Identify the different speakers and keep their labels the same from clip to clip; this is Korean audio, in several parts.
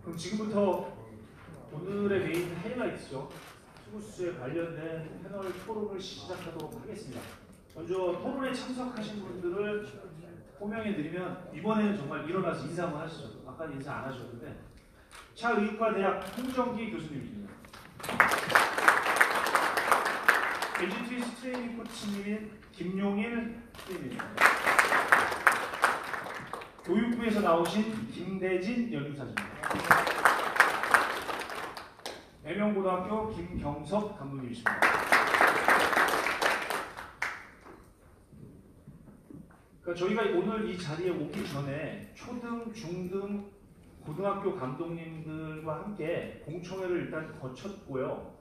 Speaker 1: 그럼 지금부터 오늘의 메인 하이라이트죠. 투구수에 관련된 패널 토론을 시작하도록 하겠습니다. 먼저 토론에 참석하신 분들을 호명해드리면 이번에는 정말 일어나서 인사 한번 하시죠. 아까 인사 안 하셨는데 차의과대학 홍정기 교수님입니다. LG 트윈스 트레이닝 코치님인 김용일 트레이너입니다. 교육부에서 나오신 김대진 연구사입니다. 애명고등학교 김경석 감독님이십니다. 그러니까 저희가 오늘 이 자리에 오기 전에 초등, 중등, 고등학교 감독님들과 함께 공청회를 일단 거쳤고요.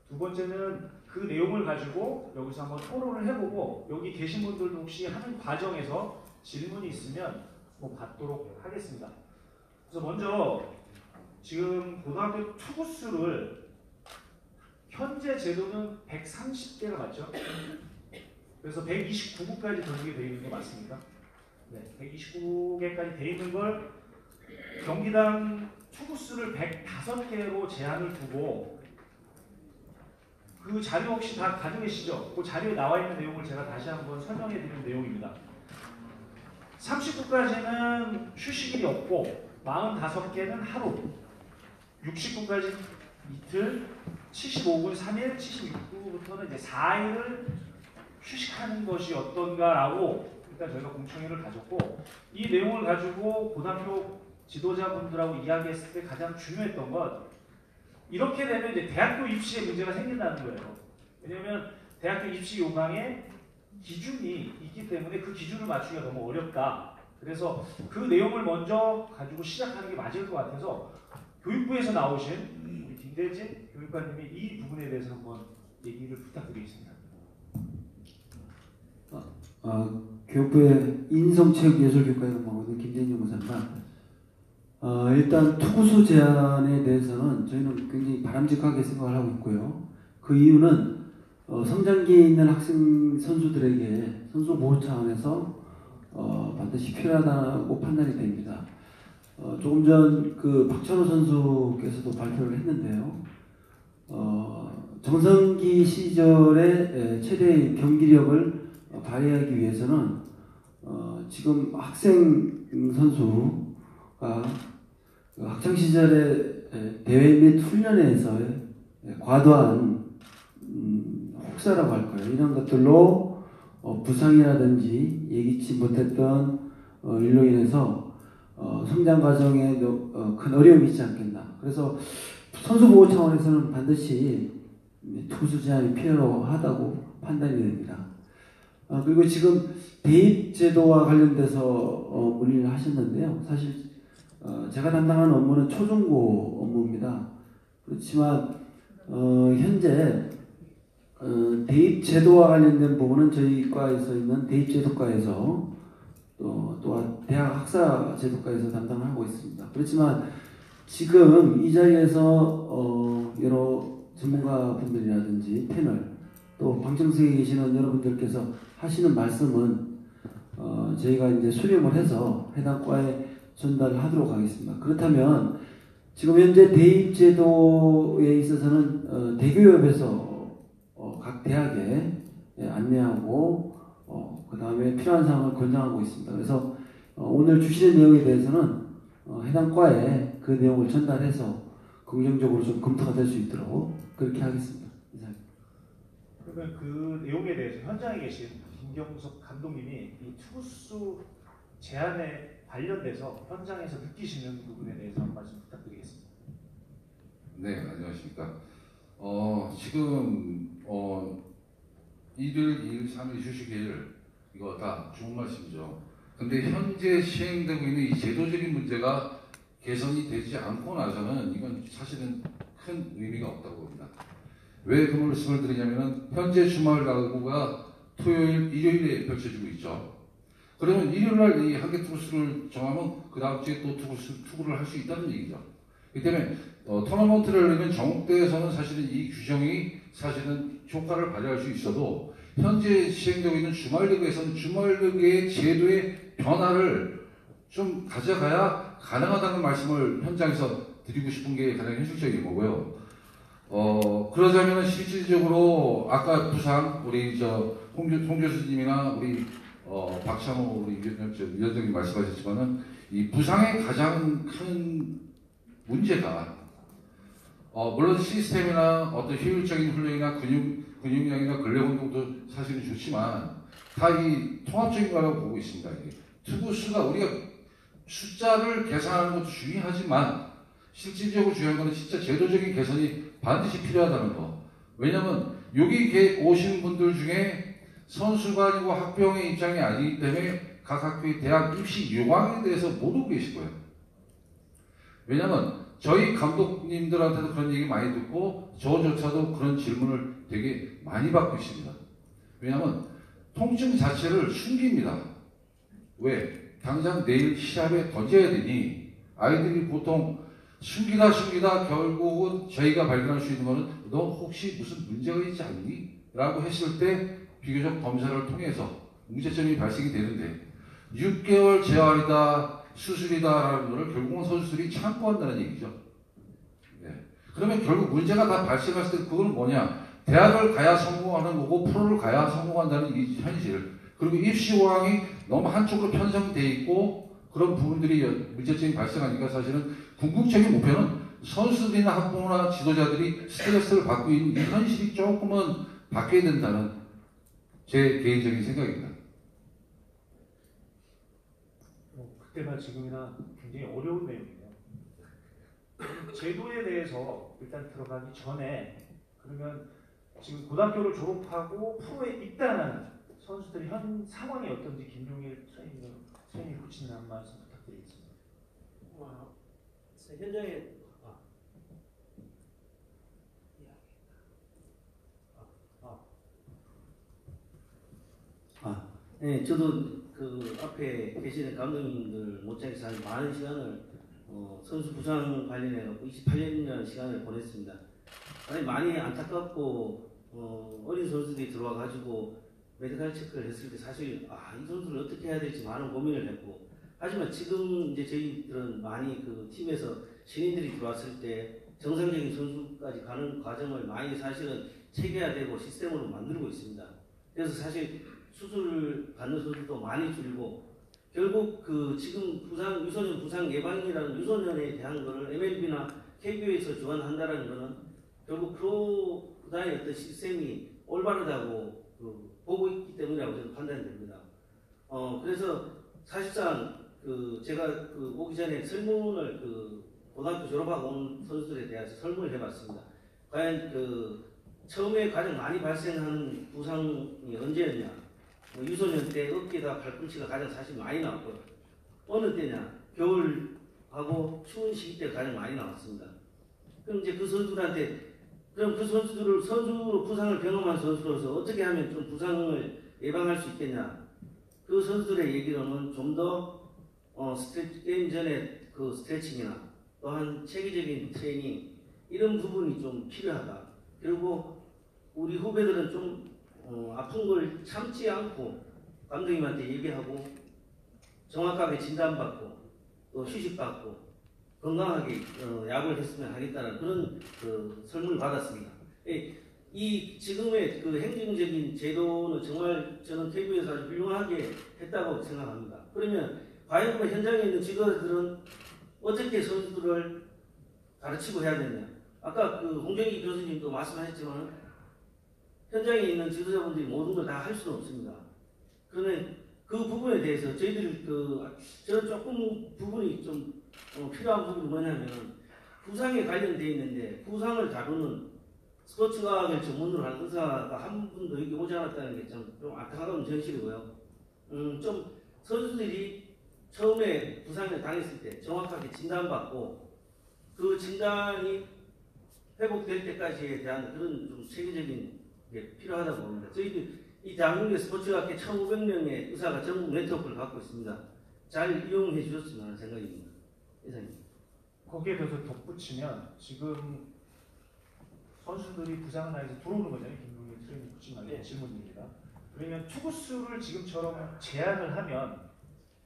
Speaker 1: 두 번째는 그 내용을 가지고 여기서 한번 토론을 해보고 여기 계신 분들도 혹시 하는 과정에서 질문이 있으면 받도록 하겠습니다. 그래서 먼저 지금 고등학교 투구수를 현재 제도는 130개가 맞죠? 그래서 129구까지 돌리게 되어 있는 거 맞습니까? 네, 129개까지 되어 있는 걸 경기당 투구수를 105개로 제한을 두고 그 자료 혹시 다 가지고 계시죠? 그 자료에 나와 있는 내용을 제가 다시 한번 설명해 드리는 내용입니다. 39까지는 휴식일이 없고 45개는 하루, 69까지 이틀, 75군 3일, 76구부터는 이제 4일을 휴식하는 것이 어떤가라고 일단 저희가 공청회를 가졌고 이 내용을 가지고 고등학교 지도자분들하고 이야기했을 때 가장 중요했던 건 이렇게 되면 이제 대학교 입시에 문제가 생긴다는 거예요. 왜냐하면 대학교 입시 요강에 기준이 있기 때문에 그 기준을 맞추기가 너무 어렵다. 그래서 그 내용을 먼저 가지고 시작하는 게 맞을 것 같아서 교육부에서 나오신 우리 김대진 교육관님이 이 부분에 대해서 한번 얘기를 부탁드리겠습니다.
Speaker 2: 교육부의 인성체육예술교육과에서 나오는 김대진 연구사입니다. 일단 투구수 제한에 대해서는 저희는 굉장히 바람직하게 생각을 하고 있고요. 그 이유는 성장기에 있는 학생 선수들에게 선수 보호 차원에서 반드시 필요하다고 판단이 됩니다. 조금 전 그 박찬호 선수께서도 발표를 했는데요. 정성기 시절의 최대의 경기력을 발휘하기 위해서는 지금 학생 선수가 학창 시절에 대회 및 훈련에서의 과도한 혹사라고 할 거예요. 이런 것들로 부상이라든지 예기치 못했던 일로 인해서 성장 과정에 큰 어려움이 있지 않겠나. 그래서 선수 보호 차원에서는 반드시 투구수 제한이 필요하다고 판단이 됩니다. 그리고 지금 대입 제도와 관련돼서 문의를 하셨는데요. 사실 제가 담당하는 업무는 초중고 업무입니다. 그렇지만 현재 대입 제도와 관련된 부분은 저희 과에서 있는 대입 제도과에서 또한 대학 학사 제도과에서 담당을 하고 있습니다. 그렇지만 지금 이 자리에서 여러 전문가분들이라든지 패널 또 방청석에 계시는 여러분들께서 하시는 말씀은 저희가 이제 수렴을 해서 해당 과에 전달을 하도록 하겠습니다. 그렇다면 지금 현재 대입 제도에 있어서는 대교협에서 각 대학에 안내하고 그 다음에 필요한 사항을 권장하고 있습니다. 그래서 오늘 주시는 내용에 대해서는 해당 과에 그 내용을 전달해서 긍정적으로 좀 검토가 될 수 있도록 그렇게 하겠습니다.
Speaker 1: 그러면 그 내용에 대해서 현장에 계신 김경석 감독님이 이 투구수 제한에 관련돼서 현장에서 느끼시는 부분에 대해서 한 말씀 부탁드리겠습니다.
Speaker 3: 네, 안녕하십니까. 지금 1일, 2일, 3일 휴식일 이거 다 좋은 말씀이죠. 근데 현재 시행되고 있는 이 제도적인 문제가 개선이 되지 않고 나서는 이건 사실은 큰 의미가 없다고 봅니다. 왜 그 말씀을 드리냐면은 현재 주말 야구가 토요일, 일요일에 펼쳐지고 있죠. 그러면 일요일날 이 한개 투구수를 정하면 그 다음 주에 또 투구를 할 수 있다는 얘기죠. 그렇기 때문에 토너먼트를 열리면 전국대에서는 사실은 이 규정이 사실은 효과를 발휘할 수 있어도 현재 시행되고 있는 주말리그에서는 주말리그의 제도의 변화를 좀 가져가야 가능하다는 말씀을 현장에서 드리고 싶은 게 가장 현실적인 거고요. 그러자면 실질적으로 아까 부상 우리 홍 교수님이나 우리 박창호 우리 위원장님 말씀하셨지만은 이 부상의 가장 큰 문제가 물론 시스템이나 어떤 효율적인 훈련이나 근육량이나 근력 운동도 사실은 좋지만 다 이 통합적인 거라고 보고 있습니다. 이게. 투구 수가 우리가 숫자를 계산하는 것도 중요하지만 실질적으로 중요한 것은 진짜 제도적인 개선이 반드시 필요하다는 거. 왜냐하면 여기 오신 분들 중에 선수가 아니고 학병의 입장이 아니기 때문에 각 학교의 대학 입시 요강에 대해서 모르고 계실 거예요. 왜냐하면 저희 감독님들한테도 그런 얘기 많이 듣고 저조차도 그런 질문을 되게 많이 받고 있습니다. 왜냐하면 통증 자체를 숨깁니다. 왜? 당장 내일 시합에 던져야 되니 아이들이 보통 숨기다 결국은 저희가 발견할 수 있는 거는 너 혹시 무슨 문제가 있지 않니? 라고 했을 때 비교적 검사를 통해서 문제점이 발생이 되는데 6개월 재활이다 수술이다라는 거를 결국은 선수들이 참고한다는 얘기죠. 네. 그러면 결국 문제가 다 발생했을 때 그건 뭐냐? 대학을 가야 성공하는 거고 프로를 가야 성공한다는 이 현실. 그리고 입시 호황이 너무 한쪽으로 편성돼 있고 그런 부분들이 문제점이 발생하니까 사실은 궁극적인 목표는 선수들이나 학부모나 지도자들이 스트레스를 받고 있는 이 현실이 조금은 바뀌어야 된다는 제 개인적인 생각입니다.
Speaker 1: 그때나 지금이나 굉장히 어려운 내용이에요. 제도에 대해서 일단 들어가기 전에 그러면 지금 고등학교를 졸업하고 프로에 입단하는 선수들의 현 상황이 어떤지 김용일 트레이닝 코치님 한 말씀 부탁드리겠습니다.
Speaker 4: 현장에 네, 저도 그 앞에 계시는 감독님들 못지않게 아주 많은 시간을 선수 부상 관련해 갖고 28년이라는 시간을 보냈습니다. 많이 안타깝고 어린 선수들이 들어와 가지고 메디컬 체크를 했을 때 사실 이 선수를 어떻게 해야 될지 많은 고민을 했고 하지만 지금 이제 저희들은 많이 그 팀에서 신인들이 들어왔을 때 정상적인 선수까지 가는 과정을 많이 사실은 체계화되고 시스템으로 만들고 있습니다. 그래서 사실 수술을 받는 선수도 많이 줄고 결국 그 지금 유소년 부상 예방이라는 유소년에 대한 거를 MLB나 KBO에서 지원한다는 거는 결국 프로 구단의 어떤 시스템이 올바르다고 보고 있기 때문이라고 저는 판단이 됩니다. 그래서 사실상 제가 오기 전에 설문을 고등학교 졸업하고 온 선수들에 대해서 설문을 해봤습니다. 과연 처음에 가장 많이 발생하는 부상이 언제였냐? 유소년 때 어깨다 발꿈치가 가장 사실 많이 나왔고요. 어느 때냐? 겨울하고 추운 시기 때 가장 많이 나왔습니다. 그럼 이제 그 선수들한테 그럼 그 선수들을 선수로 부상을 경험한 선수로서 어떻게 하면 좀 부상을 예방할 수 있겠냐? 그 선수들의 얘기로는 좀 더 게임 전에 그 스트레칭이나 또한 체계적인 트레이닝 이런 부분이 좀 필요하다. 그리고 우리 후배들은 좀 아픈 걸 참지 않고 감독님한테 얘기하고 정확하게 진단받고 또 휴식받고 건강하게 약을 했으면 하겠다는 그런 설문을 받았습니다. 이 지금의 행정적인 제도는 정말 저는 KBO에서 아주 훌륭하게 했다고 생각합니다. 그러면 과연 현장에 있는 지도자들은 어떻게 선수들을 가르치고 해야 되냐? 아까 홍정기 교수님도 말씀하셨지만 현장에 있는 지도자분들이 모든 걸 다 할 수는 없습니다. 그러면 그 부분에 대해서 저희들이 저는 조금 부분이 좀 필요한 부분이 뭐냐면 부상에 관련되어 있는데 부상을 다루는 스포츠과학을 전문으로 하는 의사가 한 분도 여기 오지 않았다는 게 좀 안타까운 현실이고요. 좀 선수들이 처음에 부상을 당했을 때 정확하게 진단받고 그 진단이 회복될 때까지에 대한 그런 좀 체계적인 게 필요하다고 봅니다. 저희들 이 대한민국의 스포츠학회 1,500명의 의사가 전국 네트워크를 갖고 있습니다. 잘 이용해 주셨으면 하는 생각입니다. 이상입니다.
Speaker 1: 거기에 대해서 덧붙이면 지금 선수들이 부상을 당해서 들어오는 거잖아요. 김동일 트레이닝 코치님의 질문입니다. 그러면 투구수를 지금처럼 제한을 하면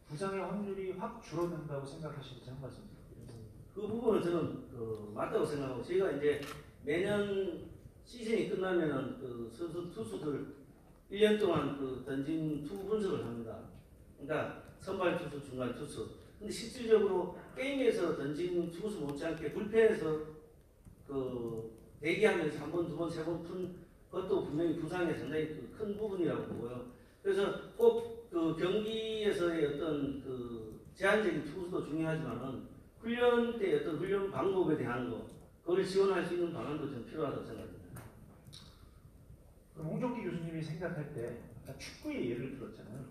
Speaker 1: 부상의 확률이 확 줄어든다고 생각하시는지 한 말씀 부탁드립니다.
Speaker 4: 그 부분은 저는 맞다고 생각하고 저희가 이제 매년 시즌이 끝나면은 그 선수 투수들 1년 동안 그 던진 투구 분석을 합니다. 그러니까 선발 투수, 중간 투수. 근데 실질적으로 게임에서 던진 투수 못지않게 불펜에서 그 대기하면서 한 번, 두 번, 세 번 푼 그것도 분명히 부상에 상당히 큰 부분이라고 보고요. 그래서 꼭 그 경기에서의 어떤 그 제한적인 투수도 중요하지만은 훈련 때 어떤 훈련 방법에 대한 거, 그걸 지원할 수 있는 방안도 좀 필요하다고 생각합니다.
Speaker 1: 그럼 홍정기 교수님이 생각할 때 아까 축구의 예를 들었잖아요.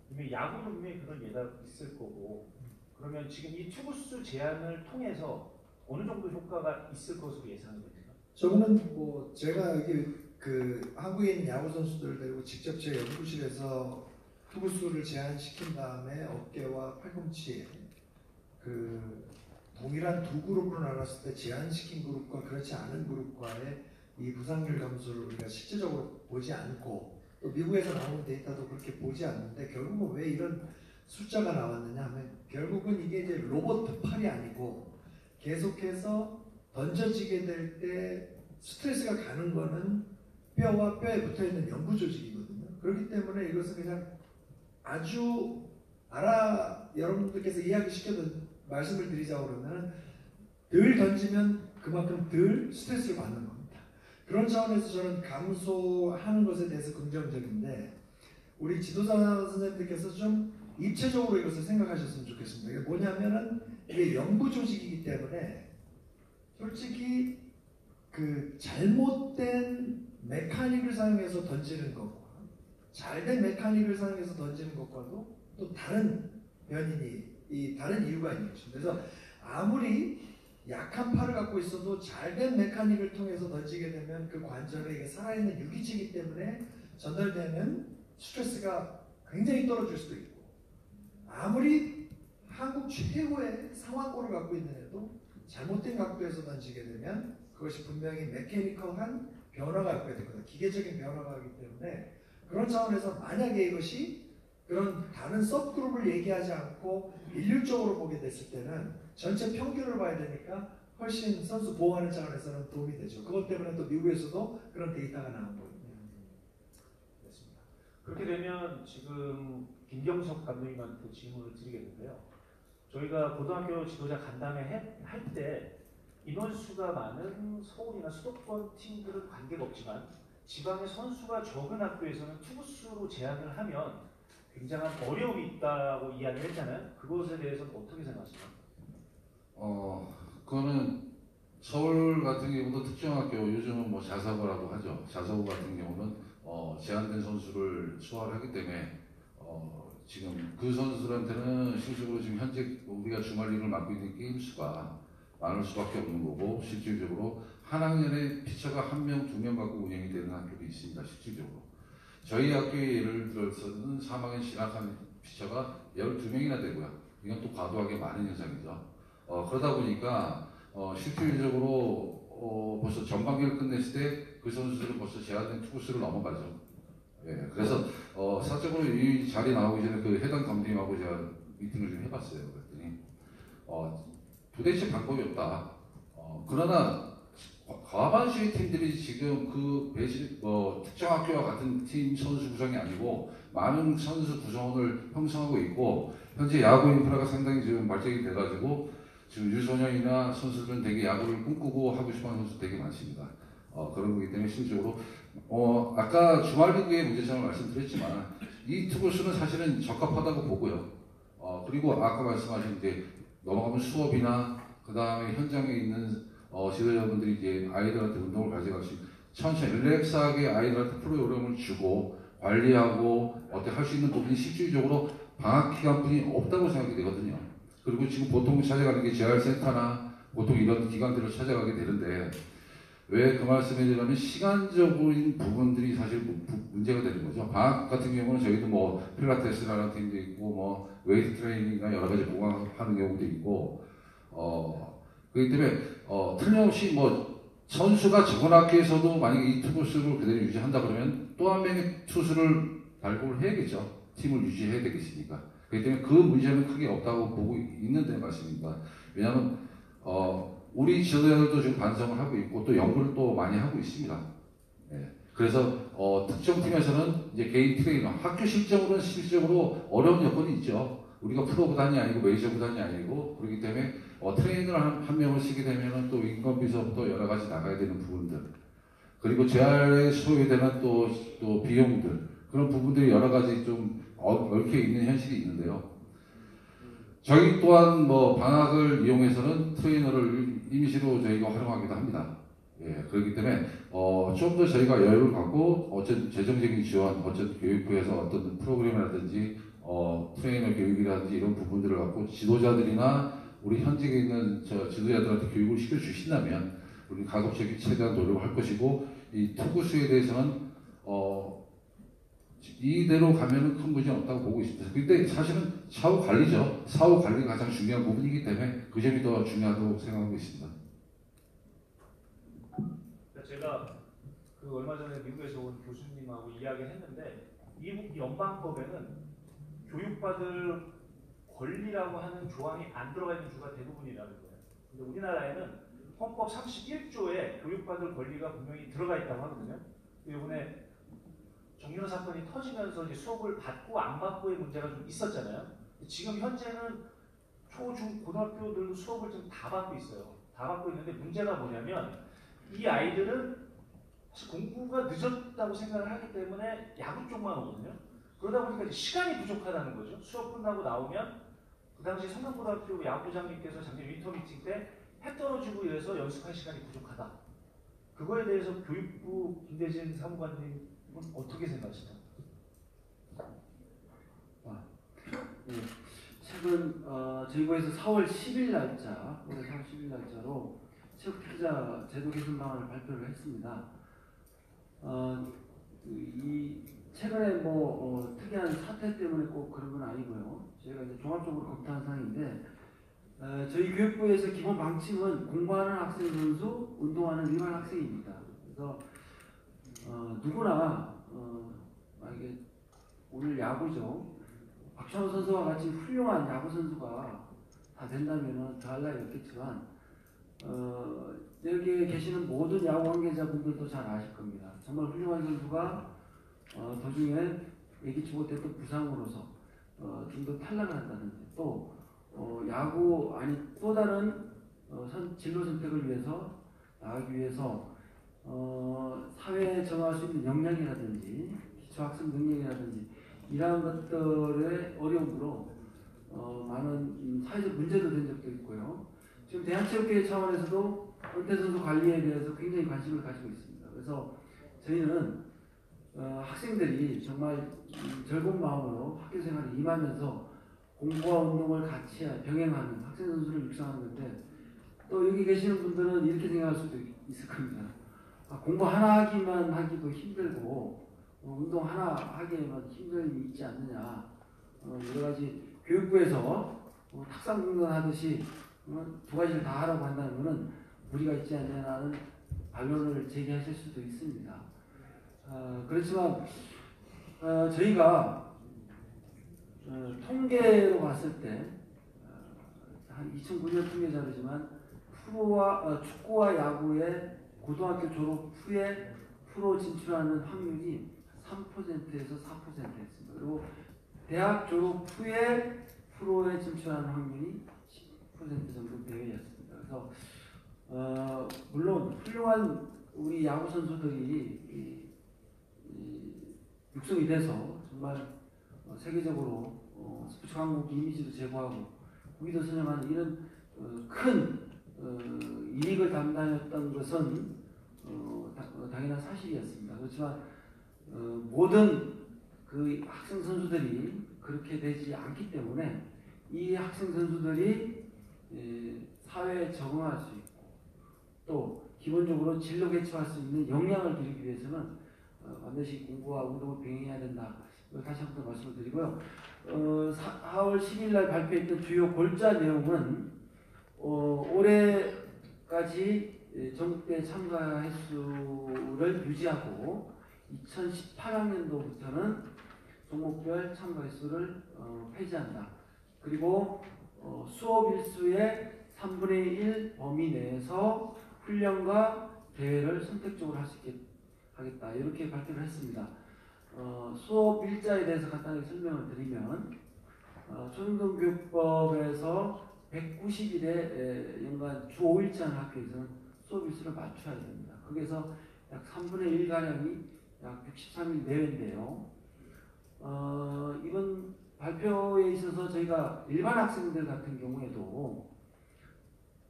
Speaker 1: 분명히 야구도 분명히 그런 예가 있을 거고 그러면 지금 이 투구수 제한을 통해서 어느 정도 효과가 있을 것으로 예상이 됩니다.
Speaker 5: 저거는 뭐 제가 여기 그 한국에 있는 야구 선수들 데리고 직접 제 연구실에서 투구수를 제한시킨 다음에 어깨와 팔꿈치에 그 동일한 두 그룹으로 나눴을 때 제한시킨 그룹과 그렇지 않은 그룹과의 이 부상률 감소를 우리가 실제적으로 보지 않고 또 미국에서 나오는 데이터도 그렇게 보지 않는데 결국은 왜 이런 숫자가 나왔느냐 하면 결국은 이게 이제 로봇 팔이 아니고 계속해서 던져지게 될 때 스트레스가 가는 거는 뼈와 뼈에 붙어있는 연부 조직이거든요. 그렇기 때문에 이것은 그냥 아주 여러분들께서 이야기시켜준 말씀을 드리자고 그러면 덜 던지면 그만큼 덜 스트레스를 받는 겁니다. 그런 차원에서 저는 감소하는 것에 대해서 긍정적인데 우리 지도자 선생님들께서 좀 입체적으로 이것을 생각하셨으면 좋겠습니다. 이게 뭐냐면은 이게 연부 조직이기 때문에 솔직히 그 잘못된 메카닉을 사용해서 던지는 것과 잘된 메카닉을 사용해서 던지는 것과도 또 다른 다른 이유가 있는 것입니다. 그래서 아무리 약한 팔을 갖고 있어도 잘된 메카닉을 통해서 던지게 되면 그 관절에 이게 살아있는 유기체이기 때문에 전달되는 스트레스가 굉장히 떨어질 수도 있고 아무리 한국 최고의 상완골을 갖고 있는 애도 잘못된 각도에서 던지게 되면 그것이 분명히 메케니컬한 변화가 있게 되거든요. 기계적인 변화가 있기 때문에 그런 차원에서 만약에 이것이 그런 다른 서브그룹을 얘기하지 않고 일률적으로 보게 됐을 때는 전체 평균을 봐야 되니까 훨씬 선수 보호하는 차원에서는 도움이 되죠. 그것 때문에 또 미국에서도 그런 데이터가 나온 거거든요.
Speaker 1: 됐습니다. 그렇게 되면 지금 김경석 감독님한테 질문을 드리겠는데요. 저희가 고등학교 지도자 간담회 할 때 인원수가 많은 서울이나 수도권 팀들은 관계가 없지만 지방의 선수가 적은 학교에서는 투구수로 제한을 하면 굉장한 어려움이 있다고 이야기를 했잖아요. 그것에 대해서는 어떻게 생각하십니까?
Speaker 3: 그거는 서울 같은 경우도 특정학교 요즘은 뭐 자사고라고 하죠. 자사고 같은 경우는 제한된 선수를 소화를 하기 때문에 지금 그 선수들한테는 실질적으로 지금 현재 우리가 주말리그를 맡고 있는 게임 수가 많을 수밖에 없는 거고 실질적으로 한 학년에 피처가 1명, 2명 갖고 운영이 되는 학교도 있습니다. 실질적으로 저희 학교에 예를 들어서는 3학년 진학한 피처가 12명이나 되고요. 이건 또 과도하게 많은 현상이죠. 그러다 보니까 실질적으로 벌써 전반기를 끝냈을 때 그 선수들은 벌써 제한된 투구수를 넘어가죠. 예, 그래서 사적으로 이 자리 나오기 전에 그 해당 감독님하고 제가 미팅을 좀 해봤어요. 그랬더니 도대체 방법이 없다. 그러나 과반수의 팀들이 지금 그 특정 학교와 같은 팀 선수 구성이 아니고 많은 선수 구성원을 형성하고 있고 현재 야구 인프라가 상당히 지금 발전이 돼가지고 지금 유소년이나 선수들은 되게 야구를 꿈꾸고 하고 싶어하는 선수 되게 많습니다. 그런 거기 때문에 실질적으로 아까 주말리그의 문제점을 말씀드렸지만 이 투구수는 사실은 적합하다고 보고요. 그리고 아까 말씀하신 이제 넘어가면 수업이나 그 다음에 현장에 있는 지도자분들이 이제 아이들한테 운동을 가져갈 수 있는 천천히 릴렉스하게 아이들한테 프로그램을 주고 관리하고 어떻게 할 수 있는 부분이 실질적으로 방학 기간뿐이 없다고 생각이 되거든요. 그리고 지금 보통 찾아가는 게 재활센터나 보통 이런 기관들을 찾아가게 되는데 왜 그 말씀을 드리냐면 시간적인 부분들이 사실 문제가 되는 거죠. 방학 같은 경우는 저희도 뭐 필라테스라는 팀도 있고 뭐 웨이트 트레이닝이나 여러 가지 보강하는 경우도 있고 그렇기 때문에 틀림없이 뭐 선수가 적은 학교에서도 만약에 이 투구수를 그대로 유지한다 그러면 또 한 명의 투수를 발굴을 해야겠죠. 팀을 유지해야 되겠으니까. 그렇기 때문에 그 문제는 크게 없다고 보고 있는데 말씀입니다. 왜냐하면 우리 지도자들도 지금 반성을 하고 있고 또 연구를 또 많이 하고 있습니다. 예. 그래서 특정 팀에서는 이제 개인 트레이너, 학교 실적으로는 실적으로 어려운 여건이 있죠. 우리가 프로 구단이 아니고 메이저 구단이 아니고 그렇기 때문에 트레이너를 한 명을 쓰게 되면은 또 인건비서부터 여러 가지 나가야 되는 부분들, 그리고 재활에 소요되는 또 비용들, 그런 부분들이 여러 가지 좀 얽혀 있는 현실이 있는데요. 저희 또한 방학을 이용해서는 트레이너를 임시로 저희가 활용하기도 합니다. 예, 그렇기 때문에 좀 더 저희가 여유를 갖고 어쨌든 재정적인 지원, 어쨌든 교육부에서 어떤 프로그램이라든지 트레이너 교육이라든지 이런 부분들을 갖고 지도자들이나 우리 현직에 있는 지도자들한테 교육을 시켜 주신다면 우리 가급적이 최대한 노력을 할 것이고, 이 투구수에 대해서는 이대로 가면은 큰 문제 없다고 보고 있습니다. 근데 사실은 사후 관리죠. 사후 관리가 가장 중요한 부분이기 때문에 그 점이 더 중요하다고 생각하고 있습니다.
Speaker 1: 제가 얼마 전에 미국에서 온 교수님하고 이야기를 했는데, 미국 연방법에는 교육받을 권리라고 하는 조항이 안 들어가 있는 주가 대부분이라는 거예요. 근데 우리나라에는 헌법 31조에 교육받을 권리가 분명히 들어가 있다고 하거든요. 이번에 정윤호 사건이 터지면서 이제 수업을 받고 안 받고의 문제가 좀 있었잖아요. 지금 현재는 초, 중, 고등학교들도 수업을 좀 다 받고 있어요. 다 받고 있는데 문제가 뭐냐면, 이 아이들은 사실 공부가 늦었다고 생각을 하기 때문에 야구 쪽만 오거든요. 그러다 보니까 이제 시간이 부족하다는 거죠. 수업 끝나고 나오면 그 당시 성남고등학교 야구부장님께서 작년 윈터 미팅 때 해 떨어지고 이래서 연습할 시간이 부족하다. 그거에 대해서 교육부 김대진 사무관님은 어떻게 생각하시나요?
Speaker 2: 네. 최근 저희고에서 4월 10일 날짜, 올해 4월 10일 날짜로 체육투자 제도 개선 방안을 발표를 했습니다. 이 최근에 특이한 사태 때문에 꼭 그런 건 아니고요. 저희가 이제 종합적으로 검토한 사항인데, 저희 교육부에서 기본 방침은 공부하는 학생 선수, 운동하는 일반 학생입니다. 그래서 누구나 만약에 오늘 야구죠. 박찬호 선수와 같이 훌륭한 야구 선수가 다 된다면은 더할 나위 없겠지만, 여기에 계시는 모든 야구 관계자분들도 잘 아실 겁니다. 정말 훌륭한 선수가 도중에 예기치 못했던 부상으로서 좀 더 탈락을 한다든지, 또 야구 아니 또 다른 진로 선택을 위해서 나가기 위해서 사회에 적응할 수 있는 역량이라든지 기초학습 능력이라든지 이러한 것들의 어려움으로 많은 사회적 문제도 된 적도 있고요. 지금 대한체육회 차원에서도 은퇴 선수 관리에 대해서 굉장히 관심을 가지고 있습니다. 그래서 저희는 학생들이 정말 즐거운 마음으로 학교 생활에 임하면서 공부와 운동을 같이 병행하는 학생 선수를 육성하는 건데, 또 여기 계시는 분들은 이렇게 생각할 수도 있을 겁니다. 공부 하나 하기만 하기도 힘들고 운동 하나 하기에만 힘듦이 있지 않느냐. 여러 가지 교육부에서 탁상공론 하듯이 두 가지를 다 하라고 한다면 무리가 있지 않냐는 반론을 제기하실 수도 있습니다. 그렇지만 저희가 통계로 봤을 때 한 2009년 통계 자료지만 축구와 야구의 고등학교 졸업 후에 프로 진출하는 확률이 3%에서 4%였습니다. 그리고 대학 졸업 후에 프로에 진출하는 확률이 10% 정도 대회였습니다. 그래서 물론 훌륭한 우리 야구 선수들이 육성이 돼서 정말 세계적으로 스포츠 강국 이미지도 제고하고 우리도 선정하는 이런 큰 이익을 담당했던 것은 당연한 사실이었습니다. 그렇지만 모든 그 학생 선수들이 그렇게 되지 않기 때문에 이 학생 선수들이 사회에 적응할 수 있고 또 기본적으로 진로 개척할 수 있는 역량을 기르기 위해서는 반드시 공부와 운동을 병행해야 된다. 다시 한 번 말씀을 드리고요. 4월 10일 날 발표했던 주요 골자 내용은 올해까지 전국대 참가 횟수를 유지하고 2018학년도부터는 종목별 참가 횟수를 폐지한다. 그리고 수업 일수의 3분의 1 범위 내에서 훈련과 대회를 선택적으로 할 수 있게 하겠다 이렇게 발표를 했습니다. 수업 일자에 대해서 간단하게 설명을 드리면 초등교육법에서 190일에 연간 주 5일째 하는 학교에서는 수업 일수를 맞춰야 됩니다. 거기에서 약 3분의 1 가량이 약 63일 내외인데요. 이번 발표에 있어서 저희가 일반 학생들 같은 경우에도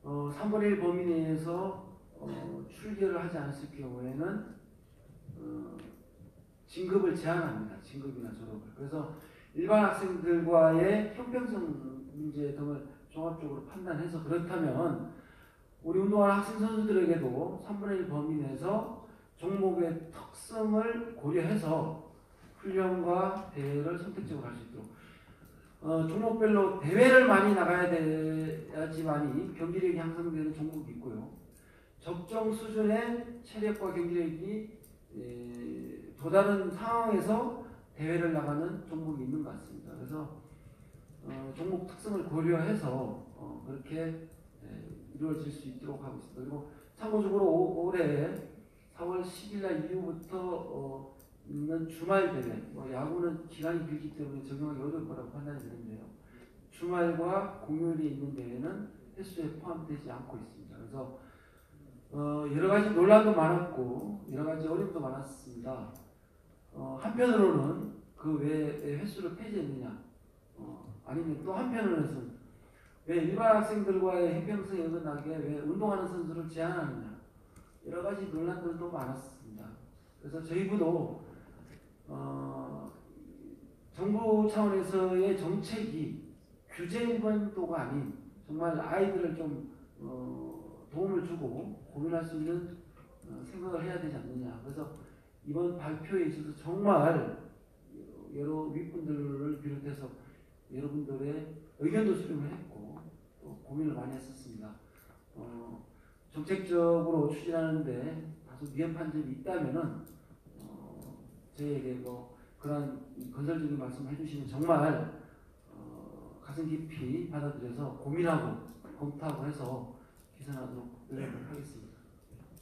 Speaker 2: 3분의 1 범위 내에서 출결을 하지 않았을 경우에는 진급을 제한합니다. 진급이나 졸업을. 그래서 일반 학생들과의 형평성 문제 등을 종합적으로 판단해서 그렇다면 우리 운동하는 학생 선수들에게도 3분의 1 범위 내에서 종목의 특성을 고려해서 훈련과 대회를 선택적으로 할 수 있도록 종목별로 대회를 많이 나가야 돼야지만이 경기력이 향상되는 종목이 있고요. 적정 수준의 체력과 경기력이 도다른 상황에서 대회를 나가는 종목이 있는 것 같습니다. 그래서 종목 특성을 고려해서 그렇게 이루어질 수 있도록 하고 있습니다. 그리고 참고적으로 올해 4월 10일 날 이후부터 있는 주말 대회, 야구는 기간이 길기 때문에 적용하기 어려울 거라고 판단이 되는데요. 주말과 공휴일에 있는 대회는 횟수에 포함되지 않고 있습니다. 그래서 여러 가지 논란도 많았고 여러 가지 어려움도 많았습니다. 한편으로는 그 왜 횟수를 폐지했느냐, 아니면 또 한편으로는 왜 일반 학생들과의 형평성이 어긋나게 왜 운동하는 선수를 제한하느냐, 여러 가지 논란들도 많았습니다. 그래서 저희 부도 정부 차원에서의 정책이 규제 일반도가 아닌 정말 아이들을 좀 도움을 주고 고민할 수 있는 생각을 해야 되지 않느냐. 그래서 이번 발표에 있어서 정말 여러 윗분들을 비롯해서 여러분들의 의견도 수렴을 했고 또 고민을 많이 했었습니다. 정책적으로 추진하는데 다소 미흡한 점이 있다면은 저희에게 그런 건설적인 말씀을 해주시면 정말 가슴 깊이 받아들여서 고민하고 검토하고 해서 개선하도록 노력을 하겠습니다.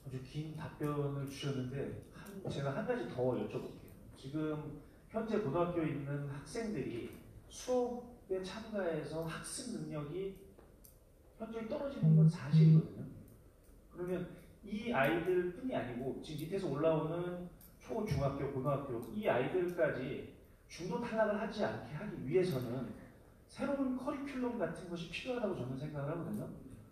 Speaker 1: 아주 긴 답변을 주셨는데 제가 한 가지 더 여쭤볼게요. 지금 현재 고등학교에 있는 학생들이 수업에 참가해서 학습 능력이 현저히 떨어지는 건 사실이거든요. 그러면 이 아이들뿐이 아니고 지금 밑에서 올라오는 초, 중학교, 고등학교 이 아이들까지 중도 탈락을 하지 않게 하기 위해서는 새로운 커리큘럼 같은 것이 필요하다고 저는 생각을 하거든요.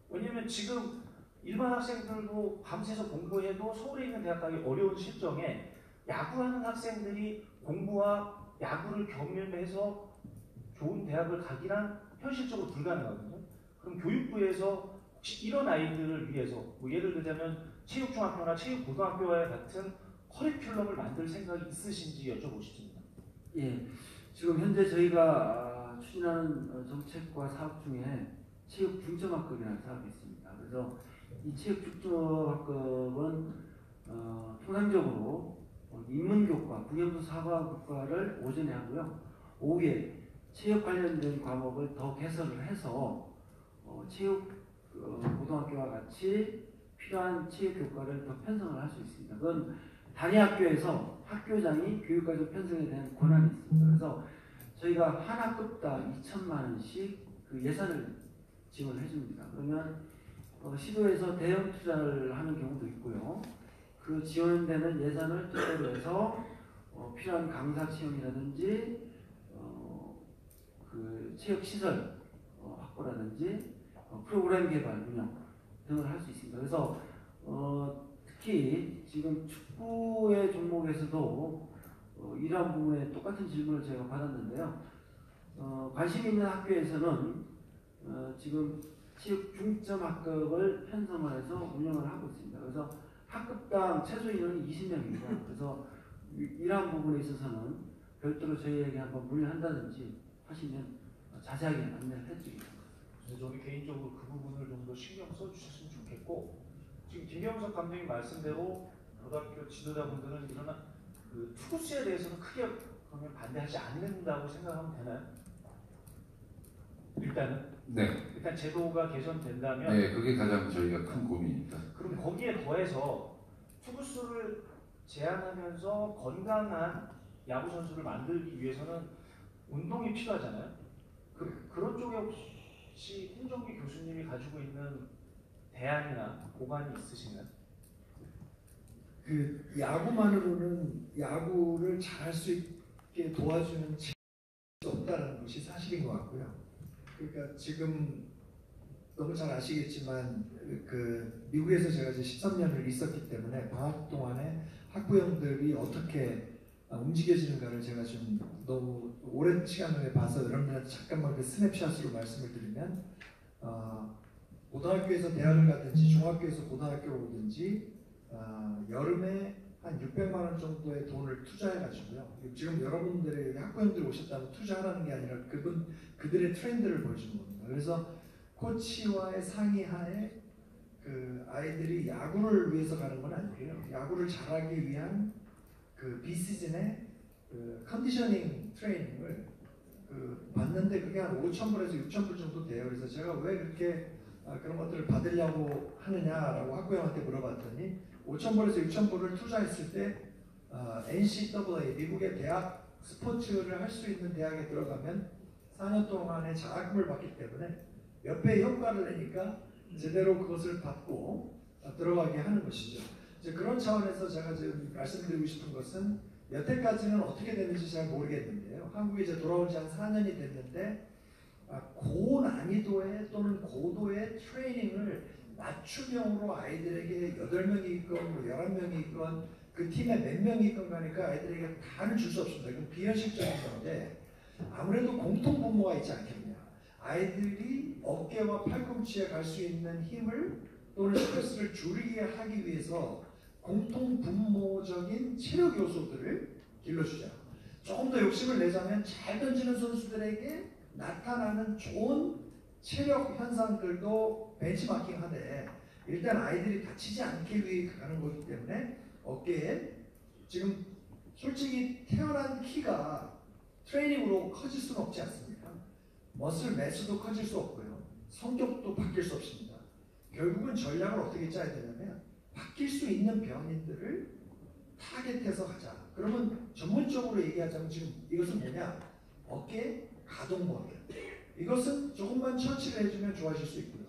Speaker 1: 왜냐하면 지금 일반 학생들도 밤새서 공부해도 서울에 있는 대학 가기 어려운 실정에 야구하는 학생들이 공부와 야구를 겸임해서 좋은 대학을 가기란 현실적으로 불가능하거든요. 그럼 교육부에서 혹시 이런 아이들을 위해서 예를 들자면 체육중학교나 체육고등학교와 같은 커리큘럼을 만들 생각이 있으신지 여쭤보고 싶습니다.
Speaker 2: 예, 지금 현재 저희가 추진하는 정책과 사업 중에 체육 중점학급이라는 사업이 있습니다. 그래서 이 체육 중점학급은 통상적으로 인문교과, 국영수 사과교과를 오전에 하고요. 오후에 체육 관련된 과목을 더 개설을 해서 체육 고등학교와 같이 필요한 체육 교과를 더 편성을 할 수 있습니다. 그건 단위 학교에서 학교장이 교육과정 편성에 대한 권한이 있습니다. 그래서 저희가 한 학급당 2천만 원씩 그 예산을 지원해 줍니다. 그러면 시도에서 대형 투자를 하는 경우도 있고요. 그 지원되는 예산을 토대로 해서 필요한 강사 채용이라든지 그 체육 시설 확보라든지 프로그램 개발 운영 등을 할 수 있습니다. 그래서 특히 지금 축구의 종목에서도 이러한 부분에 똑같은 질문을 제가 받았는데요. 관심 있는 학교에서는 지금 체육 중점 학급을 편성을 해서 운영을 하고 있습니다. 그래서 학급당 최소 인원이 20명입니다. 그래서 이러한 부분에 있어서는 별도로 저희에게 한번 문의한다든지 하시면 자세하게 안내를 해드리겠습니다.
Speaker 1: 그래서 저는 개인적으로 그 부분을 좀 더 신경 써주셨으면 좋겠고, 지금 김경석 감독님 말씀대로 고등학교 지도자분들은 이런 그 투구수에 대해서는 크게 그러면 반대하지 않는다고 생각하면 되나요?
Speaker 3: 네,
Speaker 1: 일단 제도가 개선된다면
Speaker 3: 네, 그게 가장 저희가 큰 고민입니다.
Speaker 1: 그럼 거기에 더해서 투구수를 제한하면서 건강한 야구 선수를 만들기 위해서는 운동이 필요하잖아요. 그런 쪽에 혹시 홍정기 교수님이 가지고 있는 대안이나 보관이 있으신가요?
Speaker 5: 그 야구만으로는 야구를 잘할 수 있게 도와주는 수 없다는 것이 사실인 것 같고요. 그러니까 지금 너무 잘 아시겠지만 그 미국에서 제가 이제 13년을 있었기 때문에 방학 동안에 학부형들이 어떻게 움직여지는가를 제가 좀 너무 오랜 시간을 봐서 여러분들한테 잠깐만 그 스냅샷으로 말씀을 드리면 고등학교에서 대학을 가든지 중학교에서 고등학교를 오든지 여름에 한 600만 원 정도의 돈을 투자해가지고요. 지금 여러분들이 학부형들이 오셨다면 투자하라는 게 아니라 그들의 트렌드를 보여주는 겁니다. 그래서 코치와의 상의하에 그 아이들이 야구를 위해서 가는 건 아니고요. 야구를 잘하기 위한 그 비시즌의 그 컨디셔닝 트레이닝을 받는데 그게 한 5,000불에서 6,000불 정도 돼요. 그래서 제가 왜 그렇게 그런 것들을 받으려고 하느냐라고 학부형한테 물어봤더니 5,000불에서 6,000불을 투자했을 때 NCAA 미국의 대학 스포츠를 할 수 있는 대학에 들어가면 4년 동안의 장학금을 받기 때문에 몇 배의 효과를 내니까 제대로 그것을 받고 들어가게 하는 것이죠. 이제 그런 차원에서 제가 지금 말씀드리고 싶은 것은 여태까지는 어떻게 되는지 잘 모르겠는데요. 한국에 이제 돌아온 지 한 4년이 됐는데 고난이도의 또는 고도의 트레이닝을 맞춤형으로 아이들에게 8명이 있건 뭐 11명이 있건 그 팀에 몇 명이 있건 가니까 아이들에게 다는 줄 수 없습니다. 이건 비현실적인 건데 아무래도 공통분모가 있지 않겠냐. 아이들이 어깨와 팔꿈치에 갈 수 있는 힘을 또는 스트레스를 줄이게 하기 위해서 공통분모적인 체력 요소들을 길러주자. 조금 더 욕심을 내자면 잘 던지는 선수들에게 나타나는 좋은 체력 현상들도 벤치마킹하되 일단 아이들이 다치지 않기 위해 가는 거기 때문에 어깨에 지금 솔직히 태어난 키가 트레이닝으로 커질 수는 없지 않습니까? 머슬 매스도 커질 수 없고요. 성격도 바뀔 수 없습니다. 결국은 전략을 어떻게 짜야 되냐면 바뀔 수 있는 병인들을 타겟해서 가자. 그러면 전문적으로 얘기하자면 지금 이것은 뭐냐? 어깨 가동범위. 이것은 조금만 처치를 해주면 좋아질 수 있고요.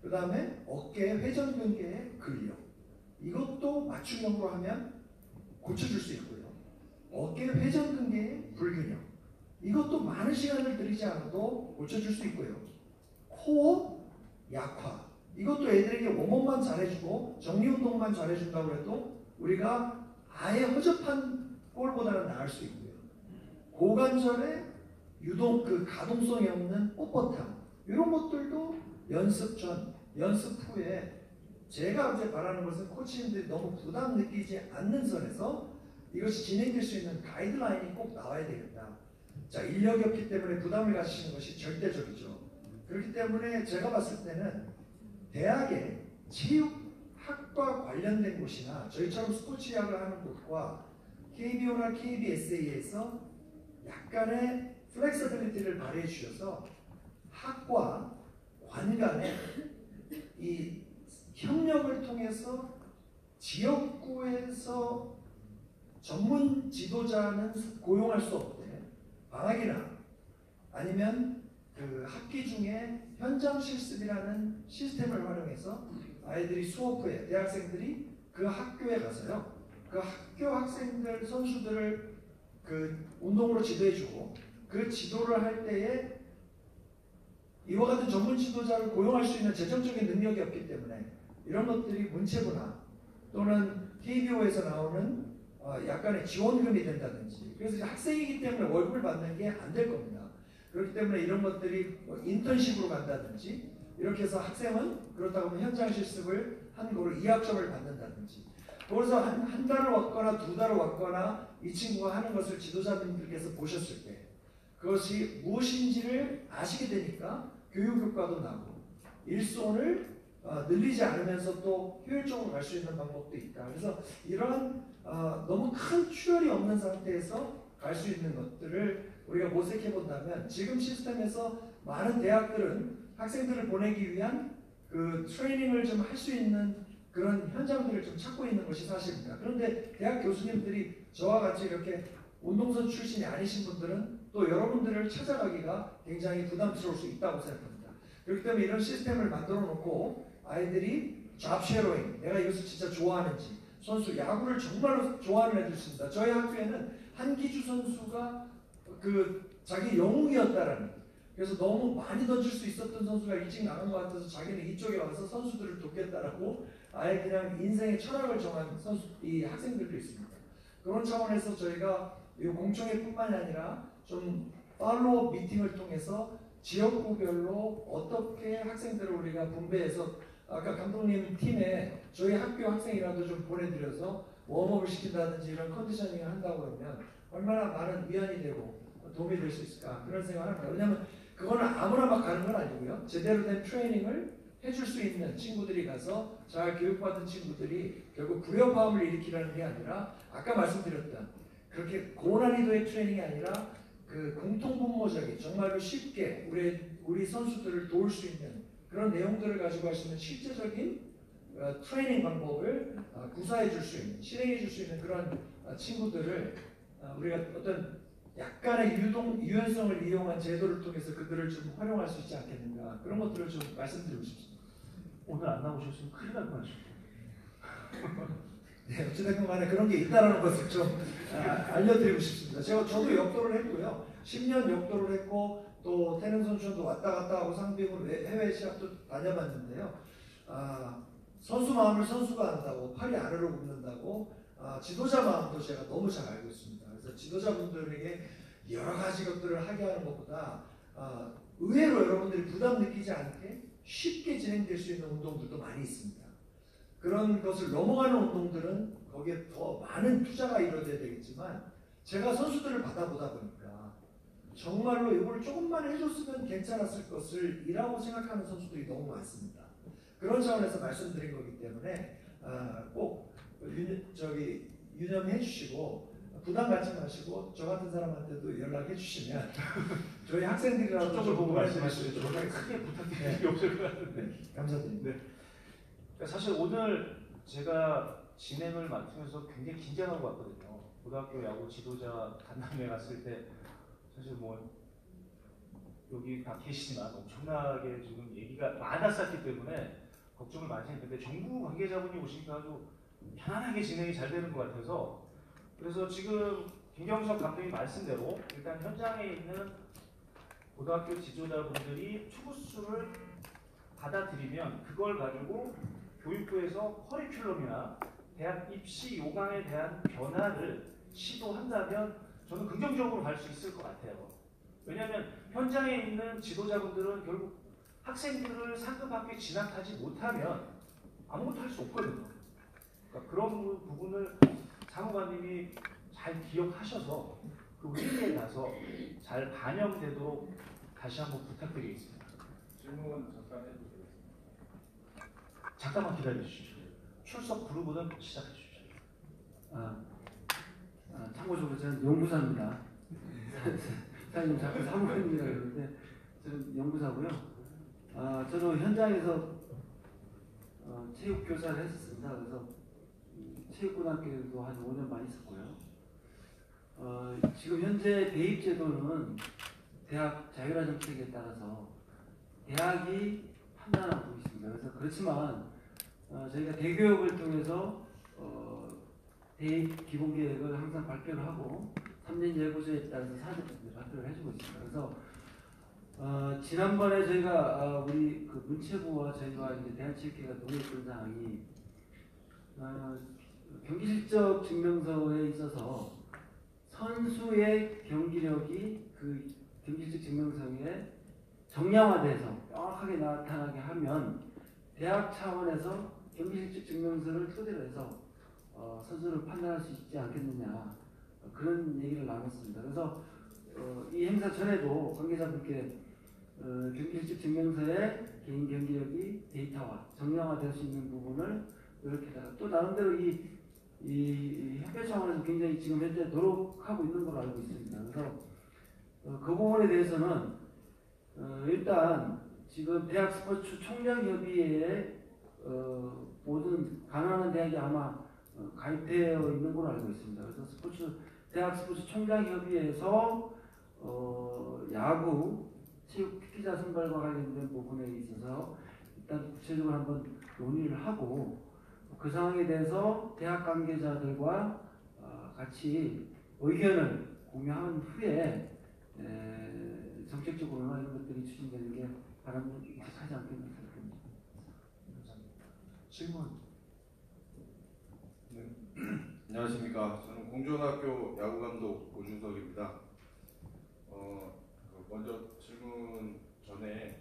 Speaker 5: 그 다음에 어깨 회전근개의 근력. 이것도 맞춤형으로 하면 고쳐줄 수 있고요. 어깨 회전근개의 불균형. 이것도 많은 시간을 들이지 않아도 고쳐줄 수 있고요. 코어 약화. 이것도 애들에게 웜업만 잘해주고 정리운동만 잘해준다고 해도 우리가 아예 허접한 볼보다는 나을 수 있고요. 고관절의 유동 그 가동성이 없는 뻣뻣함 이런 것들도 연습 전, 연습 후에 제가 이제 바라는 것은 코치님들이 너무 부담 느끼지 않는 선에서 이것이 진행될 수 있는 가이드라인이 꼭 나와야 되겠다. 자, 인력이 없기 때문에 부담을 가지시는 것이 절대적이죠. 그렇기 때문에 제가 봤을 때는 대학의 체육학과 관련된 곳이나 저희처럼 스포츠학을 하는 곳과 KBO나 KBSA에서 약간의 플렉서빌리티를 발휘해 주셔서 학과 관 간의 이 협력을 통해서 지역구에서 전문 지도자는 고용할 수 없대. 방학이나 아니면 그 학기 중에 현장 실습이라는 시스템을 활용해서 아이들이 수업 후에 대학생들이 그 학교에 가서요. 그 학교 학생들 선수들을 그 운동으로 지도해주고 그 지도를 할 때에 이와 같은 전문 지도자를 고용할 수 있는 재정적인 능력이 없기 때문에 이런 것들이 문체부나 또는 KBO에서 나오는 약간의 지원금이 된다든지 그래서 학생이기 때문에 월급을 받는 게 안 될 겁니다. 그렇기 때문에 이런 것들이 인턴십으로 간다든지 이렇게 해서 학생은 그렇다고 하면 현장 실습을 한 거로 2학점을 받는다든지 그래서 한 달을 왔거나 2달을 왔거나 이 친구가 하는 것을 지도자님들께서 보셨을 때 그것이 무엇인지를 아시게 되니까 교육효과도 나고 일손을 늘리지 않으면서 또 효율적으로 갈 수 있는 방법도 있다. 그래서 이러한 너무 큰 출혈이 없는 상태에서 갈 수 있는 것들을 우리가 모색해 본다면 지금 시스템에서 많은 대학들은 학생들을 보내기 위한 그 트레이닝을 좀 할 수 있는 그런 현장들을 좀 찾고 있는 것이 사실입니다. 그런데 대학 교수님들이 저와 같이 이렇게 운동선 출신이 아니신 분들은 또 여러분들을 찾아가기가 굉장히 부담스러울 수 있다고 생각합니다. 그렇기 때문에 이런 시스템을 만들어 놓고 아이들이 잡 쉐어링, 내가 이것을 진짜 좋아하는지, 선수 야구를 정말로 좋아하는 애들 있습니다. 저희 학교에는 한기주 선수가 그 자기 영웅이었다라는, 그래서 너무 많이 던질 수 있었던 선수가 일찍 나간 것 같아서 자기는 이쪽에 와서 선수들을 돕겠다라고 아예 그냥 인생의 철학을 정한 이 학생들도 있습니다. 그런 차원에서 저희가 이 공청회뿐만이 아니라 좀 팔로우 미팅을 통해서 지역구별로 어떻게 학생들을 우리가 분배해서, 아까 감독님 팀에 저희 학교 학생이라도 좀 보내드려서 웜업을 시킨다든지 이런 컨디셔닝을 한다고 하면 얼마나 많은 위안이 되고 도움이 될 수 있을까, 그런 생각을 합니다. 왜냐하면 그거는 아무나 막 가는 건 아니고요. 제대로 된 트레이닝을 해줄 수 있는 친구들이 가서 잘 교육받은 친구들이 결국 불협화음을 일으키라는 게 아니라, 아까 말씀드렸던 그렇게 고난이도의 트레이닝이 아니라 그 공통분모적인, 정말로 쉽게 우리 선수들을 도울 수 있는 그런 내용들을 가지고 할 수 있는 실제적인 트레이닝 방법을 구사해 줄 수 있는, 실행해 줄 수 있는 그런 친구들을 우리가 어떤 약간의 유연성을 이용한 제도를 통해서 그들을 좀 활용할 수 있지 않겠는가, 그런 것들을 좀 말씀드리고 싶습니다.
Speaker 1: 오늘 안 나오셨으면 큰일 날 뻔하셨어요.
Speaker 5: 네, 어찌됐건 간에 그런 게 있다는 것을 좀 알려드리고 싶습니다. 저도 역도를 했고요. 10년 역도를 했고 또 태릉 선수촌도 왔다 갔다 하고 상비군 해외 시합도 다녀봤는데요. 선수 마음을 선수가 안다고, 팔이 아래로 굽는다고, 지도자 마음도 제가 너무 잘 알고 있습니다. 그래서 지도자분들에게 여러 가지 것들을 하게 하는 것보다 의외로 여러분들이 부담 느끼지 않게 쉽게 진행될 수 있는 운동들도 많이 있습니다. 그런 것을 넘어가는 운동들은 거기에 더 많은 투자가 이루어져야 되겠지만, 제가 선수들을 받아보다 보니까 정말로 이걸 조금만 해줬으면 괜찮았을 것을 이라고 생각하는 선수들이 너무 많습니다. 그런 차원에서 말씀드린 거기 때문에 꼭 유념해 주시고 부담 갖지 마시고 저 같은 사람한테도 연락해 주시면 저희 학생들이라도
Speaker 1: 저쪽을 보고
Speaker 5: 말씀하시면
Speaker 1: 말씀하시죠. 저는 크게 부탁드릴 게 없을 것 같은데.
Speaker 5: 네, 감사드립니다.
Speaker 1: 그러니까 사실 오늘 제가 진행을 맡으면서 굉장히 긴장하고 왔거든요. 고등학교 야구 지도자 간담회 갔을 때 사실 뭐 여기 다 계시지만 엄청나게 지금 얘기가 많았었기 때문에 걱정을 많이 했는데, 정부 관계자분이 오시니까 아주 편안하게 진행이 잘 되는 것 같아서, 그래서 지금 김경석 감독님 말씀대로 일단 현장에 있는 고등학교 지도자분들이 투구수를 받아들이면 그걸 가지고 교육부에서 커리큘럼이나 대학 입시 요강에 대한 변화를 시도한다면 저는 긍정적으로 갈 수 있을 것 같아요. 왜냐하면 현장에 있는 지도자분들은 결국 학생들을 상급 학교에 진학하지 못하면 아무것도 할 수 없거든요. 그러니까 그런 부분을 사무관님이 잘 기억하셔서 그 회의에 가서 잘 반영되도록 다시 한번 부탁드리겠습니다.
Speaker 3: 질문 잠깐 해도 되겠습니다.
Speaker 1: 잠깐만 기다려 주시죠. 출석 부르고는 시작해 주시죠.
Speaker 2: 참고적으로 저는 연구사입니다. 사장님 자꾸 사무관님이라고 그러는데 저는 연구사고요. 저도 현장에서 체육 교사를 했었습니다. 그래서 체육고등학교에도 한 5년 많이 있었고요. 지금 현재 대입 제도는 대학 자율화 정책에 따라서 대학이 판단하고 있습니다. 그래서 그렇지만 저희가 대교육을 통해서 대입 기본 계획을 항상 발표를 하고 3년 예고서에 따라서 발표를 해주고 있습니다. 그래서 지난번에 저희가 우리 그 문체부와 저희가 이제 대한체육회가 논의했던 사항이 경기 실적 증명서에 있어서 선수의 경기력이 그 경기 실적 증명서에 정량화돼서 명확하게 나타나게 하면 대학 차원에서 경기 실적 증명서를 토대로 해서 선수를 판단할 수 있지 않겠느냐, 그런 얘기를 나눴습니다. 그래서 이 행사 전에도 관계자분께 경기 실적 증명서에 개인 경기력이 데이터화, 정량화될 수 있는 부분을 이렇게다가 또 나름대로 이 협회 차원에서 굉장히 지금 현재 노력하고 있는 걸로 알고 있습니다. 그래서 그 부분에 대해서는 일단 지금 대학 스포츠 총량협의회에 모든 가능한 대학이 아마 가입되어 있는 걸로 알고 있습니다. 그래서 대학 스포츠 총량협의회에서 야구, 체육 피자 선발과 관련된 부분에 있어서 일단 구체적으로 한번 논의를 하고 그 상황에 대해서 대학 관계자들과 같이 의견을 공유한 후에 정책적으로나 이런 것들이 추진되는 게 바람직하지 않겠나 생각합니다.
Speaker 1: 질문.
Speaker 6: 안녕하십니까. 저는 공존학교 야구감독 오준석입니다. 먼저 질문 전에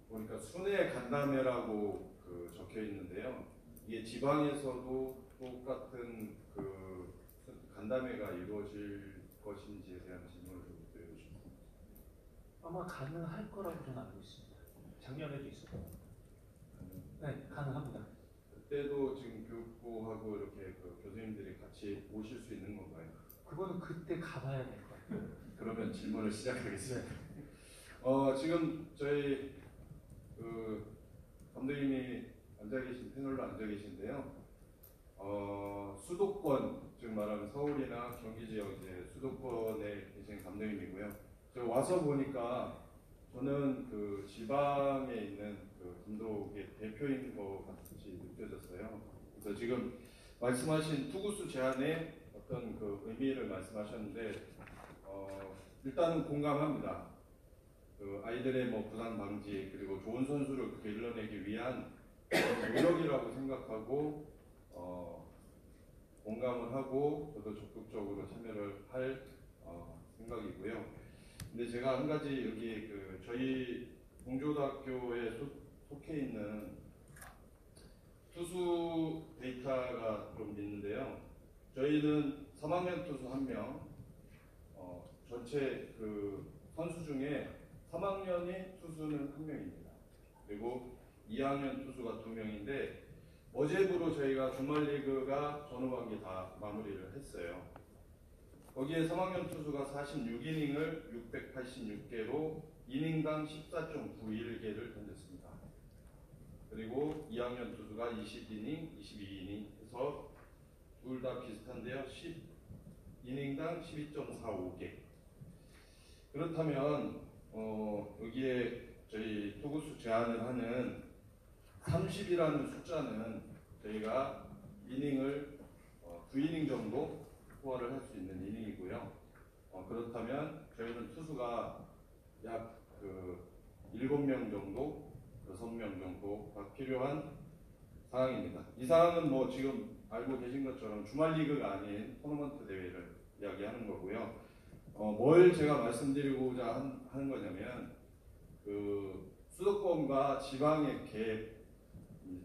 Speaker 6: 보니까 순회 간담회라고 적혀 있는데요. 이게 지방에서도 똑같은 간담회가 이루어질 것인지에 대한 질문을 좀 드리고 싶습니다.
Speaker 1: 아마 가능할 거라고 저는 알고 있습니다. 작년에도 있었고. 네, 가능합니다.
Speaker 6: 그때도 지금 교육부하고 이렇게 교수님들이 같이 오실 수 있는 건가요?
Speaker 1: 그거는 그때 가봐야 될 것 같아요.
Speaker 6: 그러면 질문을 시작하겠습니다. 지금 저희 감독님이 앉아 계신 패널로 앉아 계신데요. 수도권, 즉 말하면 서울이나 경기 지역 이제 수도권에 계신 감독님이고요. 저 와서 보니까 저는 지방에 있는 감독의 대표인 것 같이 느껴졌어요. 그래서 지금 말씀하신 투구수 제한의 어떤 의미를 말씀하셨는데 일단은 공감합니다. 아이들의 부상 방지 그리고 좋은 선수를 길러내기 위한 노력이라고 생각하고 공감을 하고 저도 적극적으로 참여를 할 생각이고요. 근데 제가 한 가지 여기 저희 공조대학교에 속해 있는 투수 데이터가 좀 있는데요. 저희는 3학년 투수 1명, 전체 선수 중에 3학년이 투수는 1명입니다. 그리고 2학년 투수가 2명인데 어제부로 저희가 주말리그가 전후반기 다 마무리를 했어요. 거기에 3학년 투수가 46이닝을 686개로 이닝당 14.91개를 던졌습니다. 그리고 2학년 투수가 20이닝, 22이닝 해서 둘 다 비슷한데요. 10이닝당 12.45개. 그렇다면 여기에 저희 투구수 제한을 하는 30이라는 숫자는 저희가 이닝을 9이닝 정도 소화를 할 수 있는 이닝이고요. 그렇다면 저희는 투수가 약 7명 정도, 6명 정도가 필요한 상황입니다. 이 상황은 지금 알고 계신 것처럼 주말 리그가 아닌 토너먼트 대회를 이야기하는 거고요. 뭘 제가 말씀드리고자 하는 거냐면 수도권과 지방의 갭,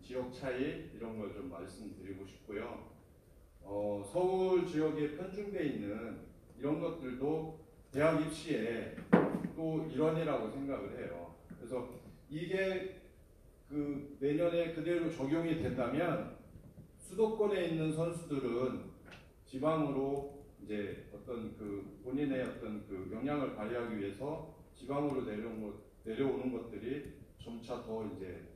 Speaker 6: 지역 차이 이런 걸 좀 말씀드리고 싶고요. 서울 지역에 편중되어 있는 이런 것들도 대학 입시에 또 일원이라고 생각을 해요. 그래서 이게 내년에 그대로 적용이 된다면 수도권에 있는 선수들은 지방으로 이제 어떤 본인의 어떤 역량을 발휘하기 위해서 지방으로 내려오는 것들이 점차 더 이제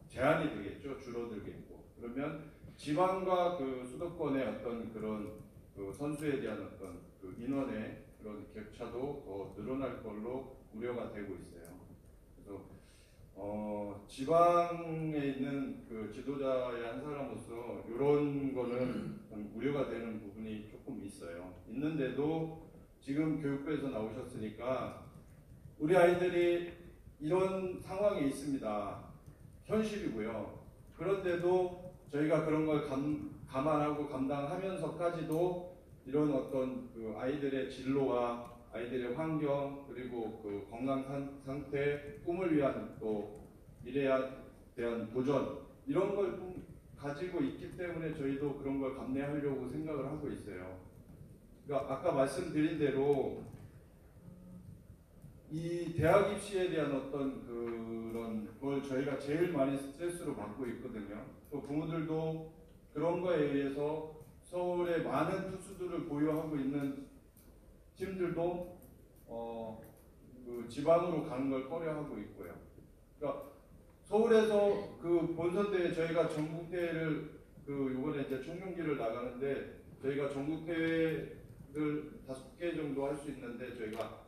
Speaker 6: 제한이 되겠죠. 줄어들겠고. 그러면 지방과 수도권의 어떤 그런 선수에 대한 어떤 인원의 그런 격차도 더 늘어날 걸로 우려가 되고 있어요. 그래서 지방에 있는 지도자의 한 사람으로서 이런 거는 우려가 되는 부분이 조금 있어요. 있는데도 지금 교육부에서 나오셨으니까 우리 아이들이 이런 상황에 있습니다. 현실이고요. 그런데도 저희가 그런 걸 감안하고 감당하면서까지도 이런 어떤 아이들의 진로와 아이들의 환경 그리고 건강 상태, 꿈을 위한 또 미래에 대한 도전 이런 걸 가지고 있기 때문에 저희도 그런 걸 감내하려고 생각을 하고 있어요. 그러니까 아까 말씀드린 대로 이 대학 입시에 대한 어떤 그런 걸 저희가 제일 많이 스트레스로 받고 있거든요. 또 부모들도 그런 거에 의해서 서울에 많은 투수들을 보유하고 있는 팀들도 그 지방으로 가는 걸 꺼려하고 있고요. 그러니까 서울에서 그 본선대회 저희가 전국대회를 그 이번에 이제 총경기를 나가는데 저희가 전국대회를 5개 정도 할 수 있는데 저희가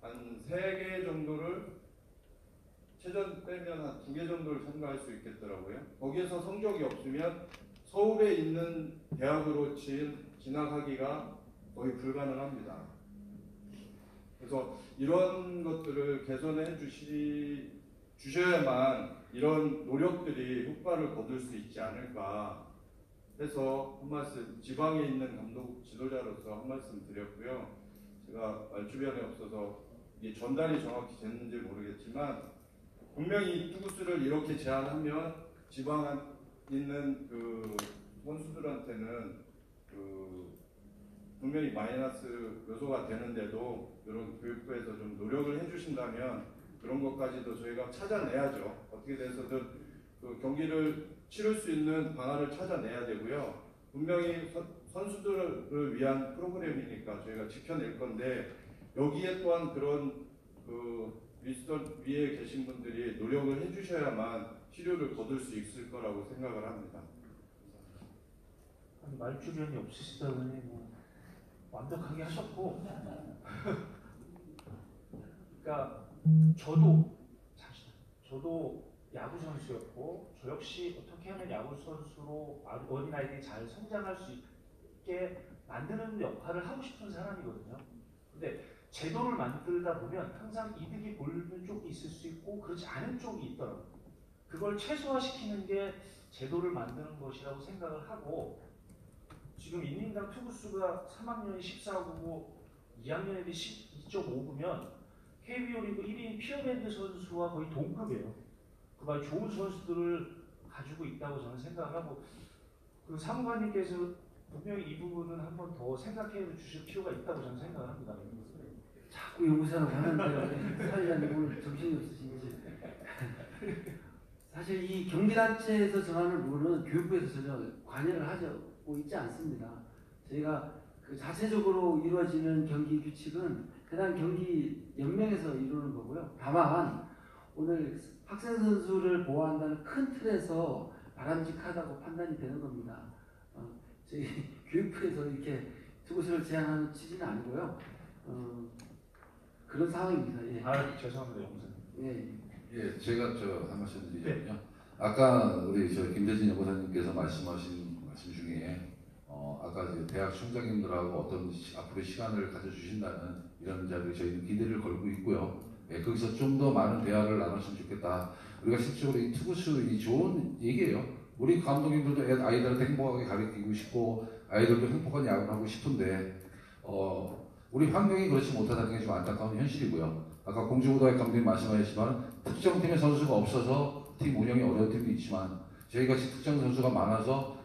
Speaker 6: 한 3개 정도를 최전 빼면 한 2개 정도를 참가할 수 있겠더라고요. 거기에서 성적이 없으면 서울에 있는 대학으로 진학하기가 거의 불가능합니다. 그래서 이런 것들을 개선해 주셔야만 이런 노력들이 효과를 거둘 수 있지 않을까 해서 한 말씀, 지방에 있는 감독 지도자로서 한 말씀 드렸고요. 제가 말주변에 없어서 이게 전달이 정확히 됐는지 모르겠지만 분명히 투구수를 이렇게 제한하면 지방에 있는 그 선수들한테는 그 분명히 마이너스 요소가 되는데도 이런 교육부에서 좀 노력을 해주신다면 그런 것까지도 저희가 찾아내야죠. 어떻게 돼서든 그 경기를 치를 수 있는 방안을 찾아내야 되고요. 분명히 선수들을 위한 프로그램이니까 저희가 지켜낼 건데 여기에 또한 그런 그 리스턴 위에 계신 분들이 노력을 해주셔야만 치료를 거둘 수 있을 거라고 생각을 합니다.
Speaker 1: 아니, 말주변이 없으시다더니 뭐 완벽하게 하셨고 그러니까 저도 야구 선수였고 저 역시 어떻게 하면 야구 선수로 어린 아이들이 잘 성장할 수 있게 만드는 역할을 하고 싶은 사람이거든요. 근데 제도를 만들다 보면 항상 이득이 보이는 쪽이 있을 수 있고 그렇지 않은 쪽이 있더라고요. 그걸 최소화시키는 게 제도를 만드는 것이라고 생각을 하고 지금 인닝당 투구수가 3학년이 14구고 2학년이 12.5구면 KBO 리그 1위 피어밴드 선수와 거의 동급이에요. 그 말 좋은 선수들을 가지고 있다고 저는 생각을 하고 그 사무관님께서 분명히 이 부분은 한번 더 생각해 주실 필요가 있다고 저는 생각을 합니다.
Speaker 2: 자꾸 용사라고 하는데 사회자님 오늘 정신이 없으신지. 사실 이 경기단체에서 정하는 룰은 교육부에서 전혀 관여를 하고 있지 않습니다. 저희가 그 자체적으로 이루어지는 경기 규칙은 해당 경기 연맹에서 이루는 거고요. 다만 오늘 학생 선수를 보호한다는 큰 틀에서 바람직하다고 판단이 되는 겁니다. 저희 교육부에서 이렇게 투구수를 제한하는 취지는 아니고요. 그런 상황입니다. 예.
Speaker 1: 아 죄송합니다, 영사님.
Speaker 2: 예.
Speaker 3: 예, 제가 한 말씀 드리자면요. 아까 우리 김대진 연구사님께서 말씀하신 말씀 중에 아까 이제 대학 총장님들하고 어떤 앞으로 시간을 가져주신다는 이런 자리에 저희는 기대를 걸고 있고요. 예, 거기서 좀 더 많은 대화를 나눴으면 좋겠다. 우리가 실제로 이 투구수 이 좋은 얘기예요. 우리 감독님들도 아이들한테 행복하게 가르치고 싶고 아이들도 행복한 야구를 하고 싶은데 우리 환경이 그렇지 못하다는 게 좀 안타까운 현실이고요. 아까 공주고등학교 감독님 말씀하셨지만 특정 팀의 선수가 없어서 팀 운영이 어려운 팀도 있지만 저희같이 특정 선수가 많아서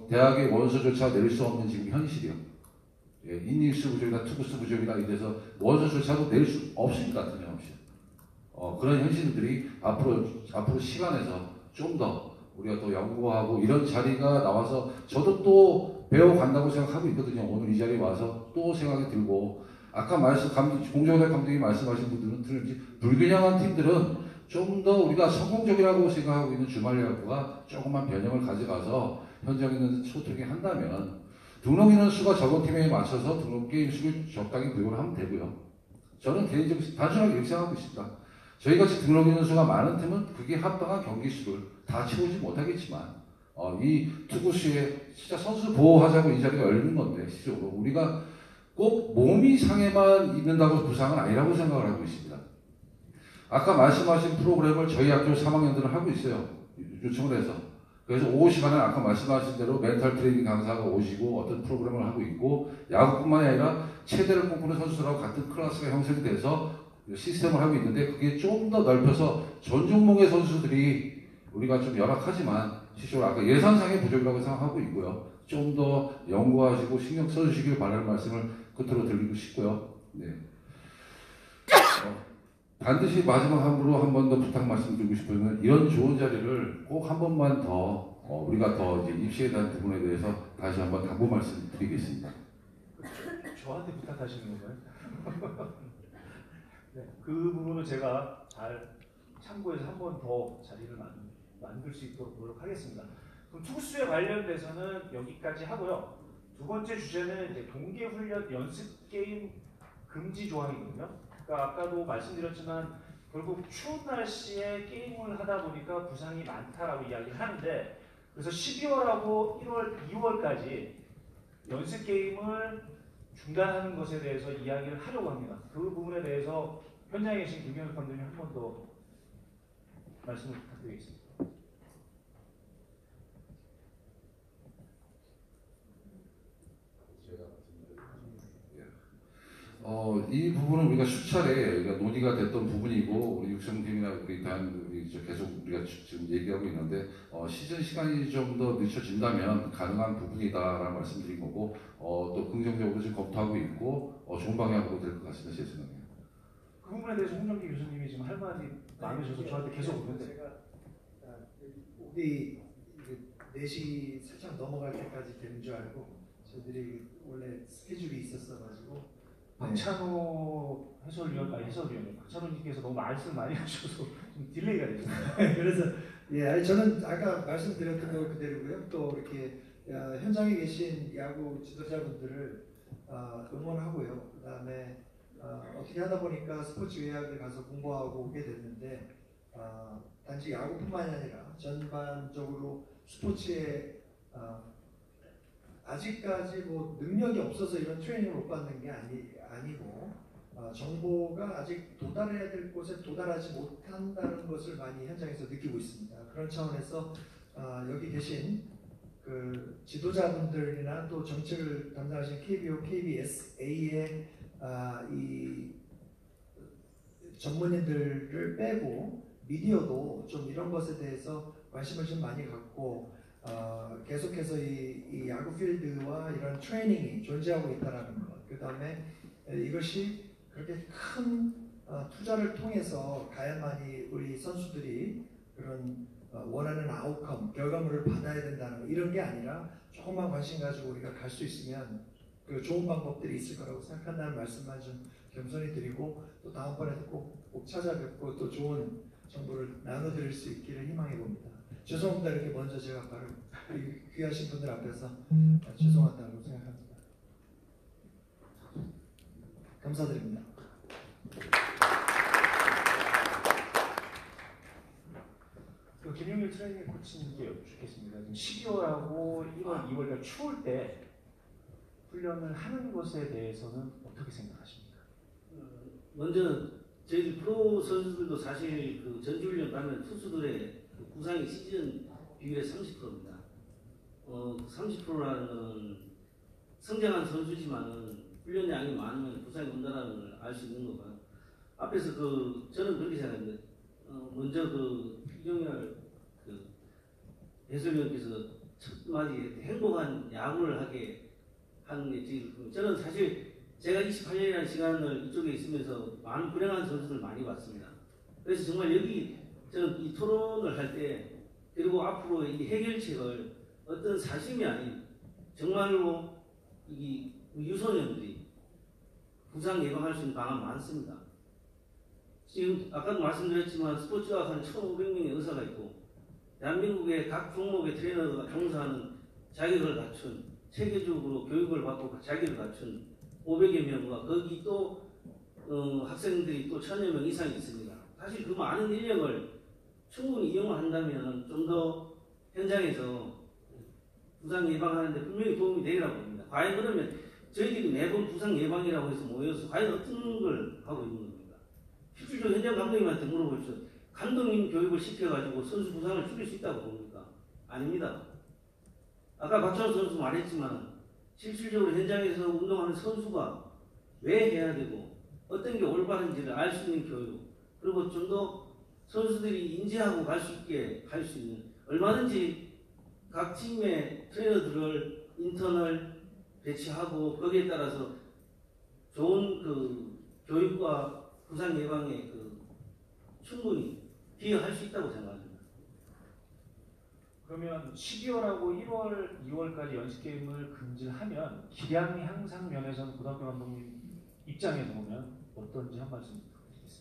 Speaker 3: 대학의 원서조차 낼 수 없는 지금 현실이요. 예, 이닝수 부족이나 투구수 부족이나 이래서 원서조차도 낼 수 없습니다. 틀림없이. 그런 현실들이 앞으로 시간에서 좀 더 우리가 또 연구하고 이런 자리가 나와서 저도 또 배워간다고 생각하고 있거든요. 오늘 이 자리에 와서 또 생각이 들고 아까 공정대 감독님이 말씀하신 분들은 틀림없이 불균형한 팀들은 좀 더 우리가 성공적이라고 생각하고 있는 주말 야구가 조금만 변형을 가져가서 현장에 있는 소통이 한다면 등록 인원 수가 적은 팀에 맞춰서 등록 게임 수를 적당히 구용을 하면 되고요. 저는 개인적으로 단순하게 이렇게 생각하고 있습니다. 저희같이 등록 인원 수가 많은 팀은 그게 합당한 경기 수를 다 채우지 못하겠지만 이 투구수에 진짜 선수 보호하자고 이 자리가 열린 건데 실제로 우리가 꼭 몸이 상해만 있는다고 부상은 아니라고 생각을 하고 있습니다. 아까 말씀하신 프로그램을 저희 학교 3학년들은 하고 있어요. 요청을 해서. 그래서 오후 시간에 아까 말씀하신 대로 멘탈 트레이닝 강사가 오시고 어떤 프로그램을 하고 있고 야구뿐만이 아니라 체대를 꿈꾸는 선수들하고 같은 클래스가 형성이 돼서 시스템을 하고 있는데 그게 좀 더 넓혀서 전 종목의 선수들이 우리가 좀 열악하지만 실제로 아까 예산상의 부족이라고 생각하고 있고요. 좀 더 연구하시고 신경 써주시길 바라는 말씀을 끝으로 드리고 싶고요. 네. 반드시 마지막으로 한 번 더 부탁 말씀드리고 싶으면 이런 좋은 자리를 꼭 한 번만 더 우리가 더 이제 입시에 대한 부분에 대해서 다시 한번 당부 말씀드리겠습니다.
Speaker 1: 저한테 부탁하시는 건가요? 네, 그 부분은 제가 잘 참고해서 한 번 더 자리를 만들 수 있도록 노력하겠습니다. 그럼 투수에 관련돼서는 여기까지 하고요. 두 번째 주제는 이제 동계훈련 연습 게임 금지 조항이거든요. 그러니까 아까도 말씀드렸지만 결국 추운 날씨에 게임을 하다 보니까 부상이 많다라고 이야기를 하는데, 그래서 12월하고 1월, 2월까지 연습 게임을 중단하는 것에 대해서 이야기를 하려고 합니다. 그 부분에 대해서 현장에 계신 김경일 감독님 한 번 더 말씀을 부탁드리겠습니다.
Speaker 3: 이 부분은 우리가 수차례 논의가 됐던 부분이고, 우리 육성팀이나 우리 계속 우리가 지금 얘기하고 있는데, 시즌 시간이 좀 더 늦춰진다면 가능한 부분이다라는 말씀드린 거고, 또 긍정적으로 지금 검토하고 있고, 좋은 방향으로 될 것 같습니다. 제 생각에.
Speaker 1: 그 부분에 대해서 홍정기 교수님이 지금 할 말이 많으셔서 저한테 계속 오는데,
Speaker 5: 제가 우리 4시 살짝 넘어갈 때까지 되는 줄 알고 저희들이 원래 스케줄이 있었어가지고
Speaker 1: 박찬호 박찬호님께서 너무 말씀 많이 하셔서 좀 딜레이가 됐어요.
Speaker 5: 그래서 아니, 저는 아까 말씀드렸던 거 그대로고요. 또 이렇게 현장에 계신 야구 지도자분들을 응원하고요. 그다음에 어떻게 하다 보니까 스포츠 의학을 가서 공부하고 오게 됐는데, 단지 야구뿐만이 아니라 전반적으로 스포츠에 아직까지 뭐 능력이 없어서 이런 트레이닝을 못 받는 게 아니고 정보가 아직 도달해야 될 곳에 도달하지 못한다는 것을 많이 현장에서 느끼고 있습니다. 그런 차원에서 여기 계신 그 지도자분들이나 또 정책을 담당하신 KBO, KBSA의 이 전문인들을 빼고 미디어도 좀 이런 것에 대해서 관심을 좀 많이 갖고 계속해서 이 야구 필드와 이런 트레이닝이 존재하고 있다는 것, 그 다음에 이것이 그렇게 큰 투자를 통해서 가야만이 우리 선수들이 그런 원하는 아웃컴, 결과물을 받아야 된다는 것, 이런 게 아니라 조금만 관심 가지고 우리가 갈 수 있으면 그 좋은 방법들이 있을 거라고 생각한다는 말씀만 좀 겸손히 드리고, 또 다음번에도 꼭 찾아뵙고 또 좋은 정보를 나눠드릴 수 있기를 희망해 봅니다. 죄송합니다. 이렇게 먼저 제가 바로 귀하신 분들 앞에서 죄송하다고 생각합니다. 감사드립니다.
Speaker 1: 김용일 트레이닝 코치님께 여쭙겠습니다. 지금 12월하고 1월, 2월가 추울 때 훈련을 하는 것에 대해서는 어떻게 생각하십니까?
Speaker 4: 먼저 저희 프로 선수들도 사실 그 전지훈련 가면 투수들의 그 부상이 시즌 비율의 30%입니다. 30%라는 성장한 선수지만은 훈련량이 많으면 부상이 온다는 걸 알 수 있는 거가, 앞에서 저는 그렇게 생각합니다. 먼저 이경열 해설위원께서 첫 마디 행복한 야구를 하게 하는 게 저는 사실 제가 28년이라는 시간을 이쪽에 있으면서 많은 불행한 선수들 많이 봤습니다. 그래서 정말 여기 저는 이 토론을 할 때, 그리고 앞으로 이 해결책을 어떤 사심이 아닌 정말로 이 유소년들이 부상 예방할 수 있는 방안 많습니다. 지금 아까도 말씀드렸지만 스포츠학 한 1,500명의 의사가 있고, 대한민국의 각 종목의 트레이너가 종사하는 자격을 갖춘, 체계적으로 교육을 받고 자격을 갖춘 500여 명과 거기 또 학생들이 또 1,000여 명 이상이 있습니다. 사실 그 많은 인력을 충분히 이용한다면 좀 더 현장에서 부상 예방하는데 분명히 도움이 되리라고 봅니다. 과연 그러면 저희들이 매번 부상 예방이라고 해서 모여서 과연 어떤 걸 하고 있는 겁니까? 실질적으로 현장 감독님한테 물어보십시오. 감독님 교육을 시켜가지고 선수 부상을 줄일 수 있다고 봅니까? 아닙니다. 아까 박찬호 선수 말했지만 실질적으로 현장에서 운동하는 선수가 왜 해야 되고 어떤 게 올바른지를 알 수 있는 교육, 그리고 좀 더 선수들이 인지하고 갈 수 있게 할 수 있는, 얼마든지 각 팀의 트레이너들을 인턴을 배치하고 거기에 따라서 좋은 교육과 부상 예방에 충분히 기여할 수 있다고 생각합니다.
Speaker 1: 그러면 12월하고 1월, 2월까지 연습 게임을 금지하면 기량 향상 면에서는 고등학교 감독님 입장에서 보면 어떤지 한 말씀 부탁드리겠습니다.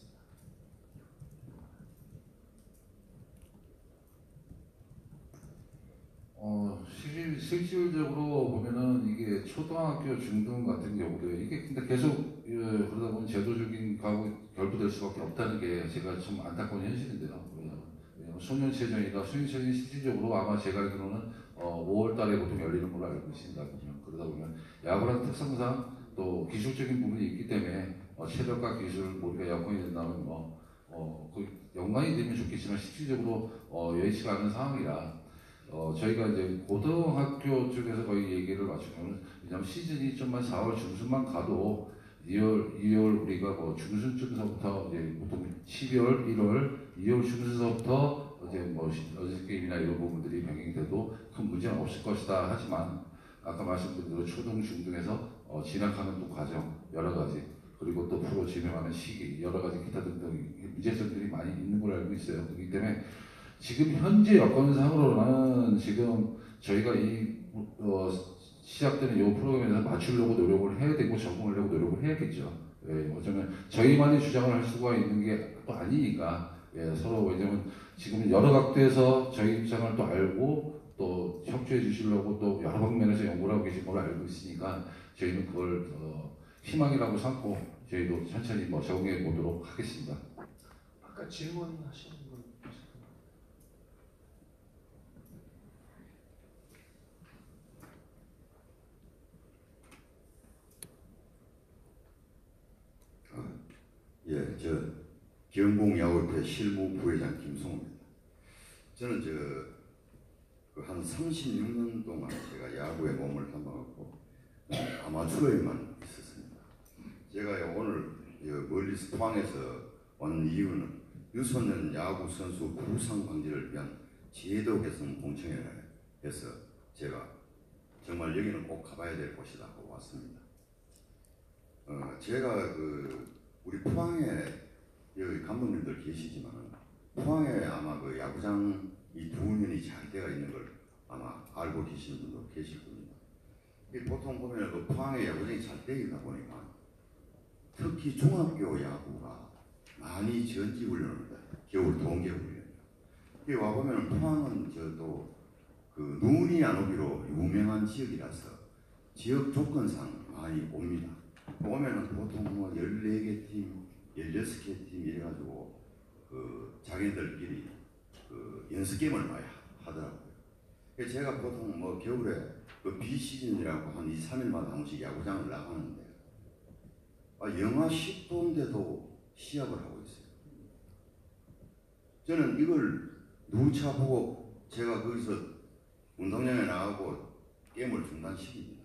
Speaker 3: 실질적으로 보면은 이게 초등학교, 중등 같은 경우도 이게 근데 계속 그러다 보면 제도적인 가고 결부될 수밖에 없다는 게 제가 좀 안타까운 현실인데요. 왜냐면 소년체전이다. 소년체전이 실질적으로 아마 제가 알기로는 5월달에 보통 열리는 걸로 알고 있습니다. 그러다 보면 야구라는 특성상 또 기술적인 부분이 있기 때문에 체력과 기술, 우리가 여건이 된다면 그 연관이 되면 좋겠지만 실질적으로 여의치가 않은 상황이라 저희가 이제 고등학교 쪽에서 거의 얘기를 맞추면 왜냐면 시즌이 좀만 4월 중순만 가도 2월 우리가 중순쯤서부터 이제 보통 12월, 1월, 2월 중순서부터 이제 연습 게임이나 이런 부분들이 병행이 돼도 큰 문제는 없을 것이다. 하지만 아까 말씀드린 대로 초등, 중등에서 진학하는 또 과정 여러 가지 그리고 또 프로 진행하는 시기 여러 가지 기타 등등 문제점들이 많이 있는 걸 알고 있어요. 그렇기 때문에 지금 현재 여건상으로는 지금 저희가 시작되는 이 프로그램에서 맞추려고 노력을 해야 되고 적응하려고 노력을 해야겠죠. 예, 어쩌면 저희만의 주장을 할 수가 있는 게 또 아니니까 서로 왜냐면 지금 여러 각도에서 저희 입장을 또 알고 또 협조해 주시려고 또 여러 방면에서 연구를 하고 계신 걸로 알고 있으니까 저희는 그걸 희망이라고 삼고 저희도 천천히 적응해 보도록 하겠습니다.
Speaker 1: 아까 질문하신 분
Speaker 7: 예, 저 경공야구협회 실무부회장 김성호입니다. 저는 한 36년 동안 제가 야구에 몸을 담아갖고 아마추어에만 있었습니다. 제가 오늘 멀리서 포항에서 온 이유는 유소년 야구 선수 부상 방지를 위한 제도 개선 공청회를 해서 제가 정말 여기는 꼭 가봐야 될 곳이다 하고 왔습니다. 제가 우리 포항에 여기 감독님들 계시지만 포항에 아마 야구장 이 두면이 잘 되어 있는 걸 아마 알고 계시는 분도 계실 겁니다. 보통 보면 포항에 야구장이 잘 되어 있다 보니까 특히 중학교 야구가 많이 전지훈련을 해요. 겨울 동계훈련. 여기 와보면 포항은 눈이 안 오기로 유명한 지역이라서 지역 조건상 많이 옵니다. 오면은 보통 14개 팀, 16개 팀 이래가지고 자기들끼리 연습 게임을 많이 하더라고요. 제가 보통 겨울에 비시즌이라고 한 2, 3일마다 한 번씩 야구장을 나가는데 영하 10도인데도 시합을 하고 있어요. 저는 이걸 누차 보고 제가 거기서 운동장에 나가고 게임을 중단시킵니다.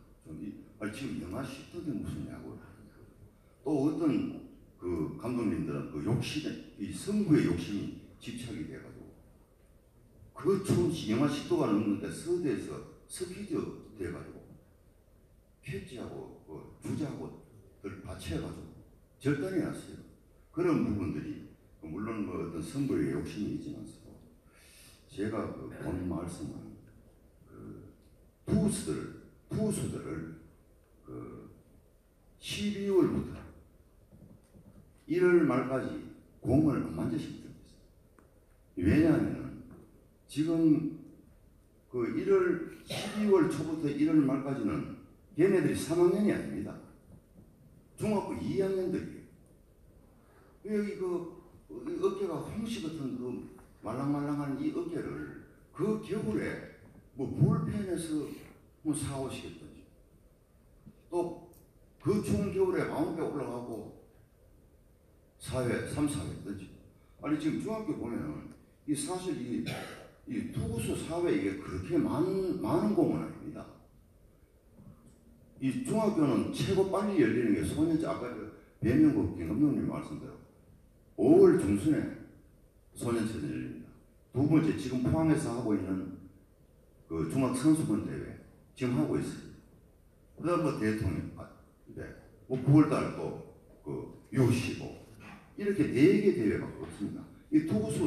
Speaker 7: 지금 영하 10도인데 무슨 야구를 하니까. 또 어떤 감독님들은 욕심에, 이 승부의 욕심이 집착이 돼가지고 추운 영하 10도가 넘는데 서대에서 스피드 돼가지고 캐치하고 주자하고들 받쳐가지고 절단이 났어요. 그런 부분들이 물론 어떤 승부의 욕심이 있지만서 제가 본 말씀은 투수들을 12월부터 1월 말까지 공을 안 만져시키고 있어요. 왜냐하면 지금 12월 초부터 1월 말까지는 얘네들이 3학년이 아닙니다. 중학교 2학년들이에요. 여기 어깨가 홍시 같은 말랑말랑한 이 어깨를 겨울에 볼펜에서 4, 5씩 던지 또 추운 겨울에 마운드에 올라가고 4회, 3, 4회 던지고 아니 지금 중학교 보면은 사실 이 투구수 4회 이게 그렇게 많은 공은 아닙니다. 이 중학교는 최고 빨리 열리는 게 소년체 아까 배명국 김감독님 말씀대로 5월 중순에 소년체전 열립니다. 두 번째 지금 포항에서 하고 있는 중학 선수권 대회 지금 하고 있습니다. 그다음 대통령 9월달 또 U15 이렇게 4개 대회가 없습니다. 이 투구수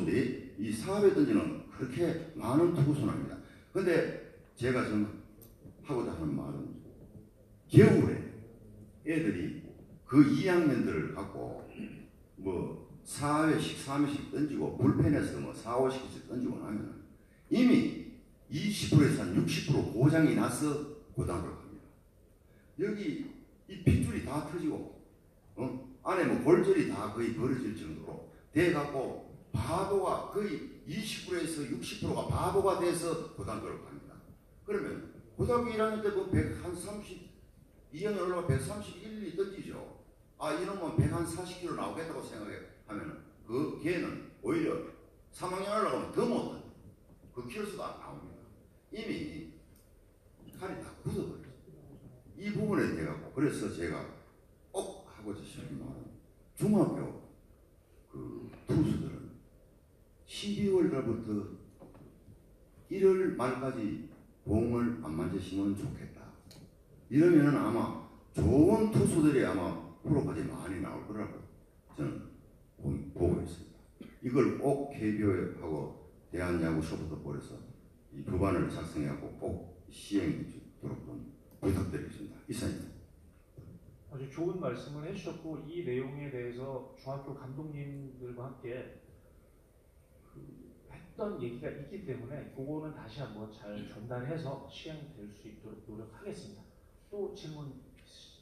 Speaker 7: 이 4회 던지는 그렇게 많은 투구수는 아닙니다. 근데 제가 지금 하고자 하는 말은 겨울에 애들이 2학년들을 갖고 4회씩 3회씩 던지고 불펜에서 4, 5씩 던지고 나면 이미 20%에서 한 60% 고장이 나서 고등학교를 갑니다. 여기 이 핏줄이 다 터지고 안에 뭐 골절이 다 거의 벌어질 정도로 돼갖고 바보가 거의 20%에서 60%가 바보가 돼서 고등학교를 갑니다. 그러면 고등학교 1학년 때 뭐 2학년 올라가 131이 던지죠. 아 이놈은 140kg 나오겠다고 생각하면 그 걔는 오히려 3학년 올라가면 더 못해. 그 키로수도 안 나옵니다. 이미 칼이 다 굳어버렸어요. 이 부분에 대해 갖고 그래서 제가 꼭 하고자 싶은 말은 중학교 그 투수들은 12월 달부터 1월 말까지 공을 안 만지시면 좋겠다. 이러면은 아마 좋은 투수들이 아마 프로까지 많이 나올 거라고 저는 보고 있습니다. 이걸 꼭 KBO하고 대한야구소프트볼에서 이 법안을 작성해갖고 꼭 시행해 주도록 좀 부탁드리겠습니다. 이사입니다.
Speaker 1: 아주 좋은 말씀을 해주셨고 이 내용에 대해서 중학교 감독님들과 함께 했던 얘기가 있기 때문에 그거는 다시 한번 잘 전달해서 시행될 수 있도록 노력하겠습니다. 또 질문 있으시죠?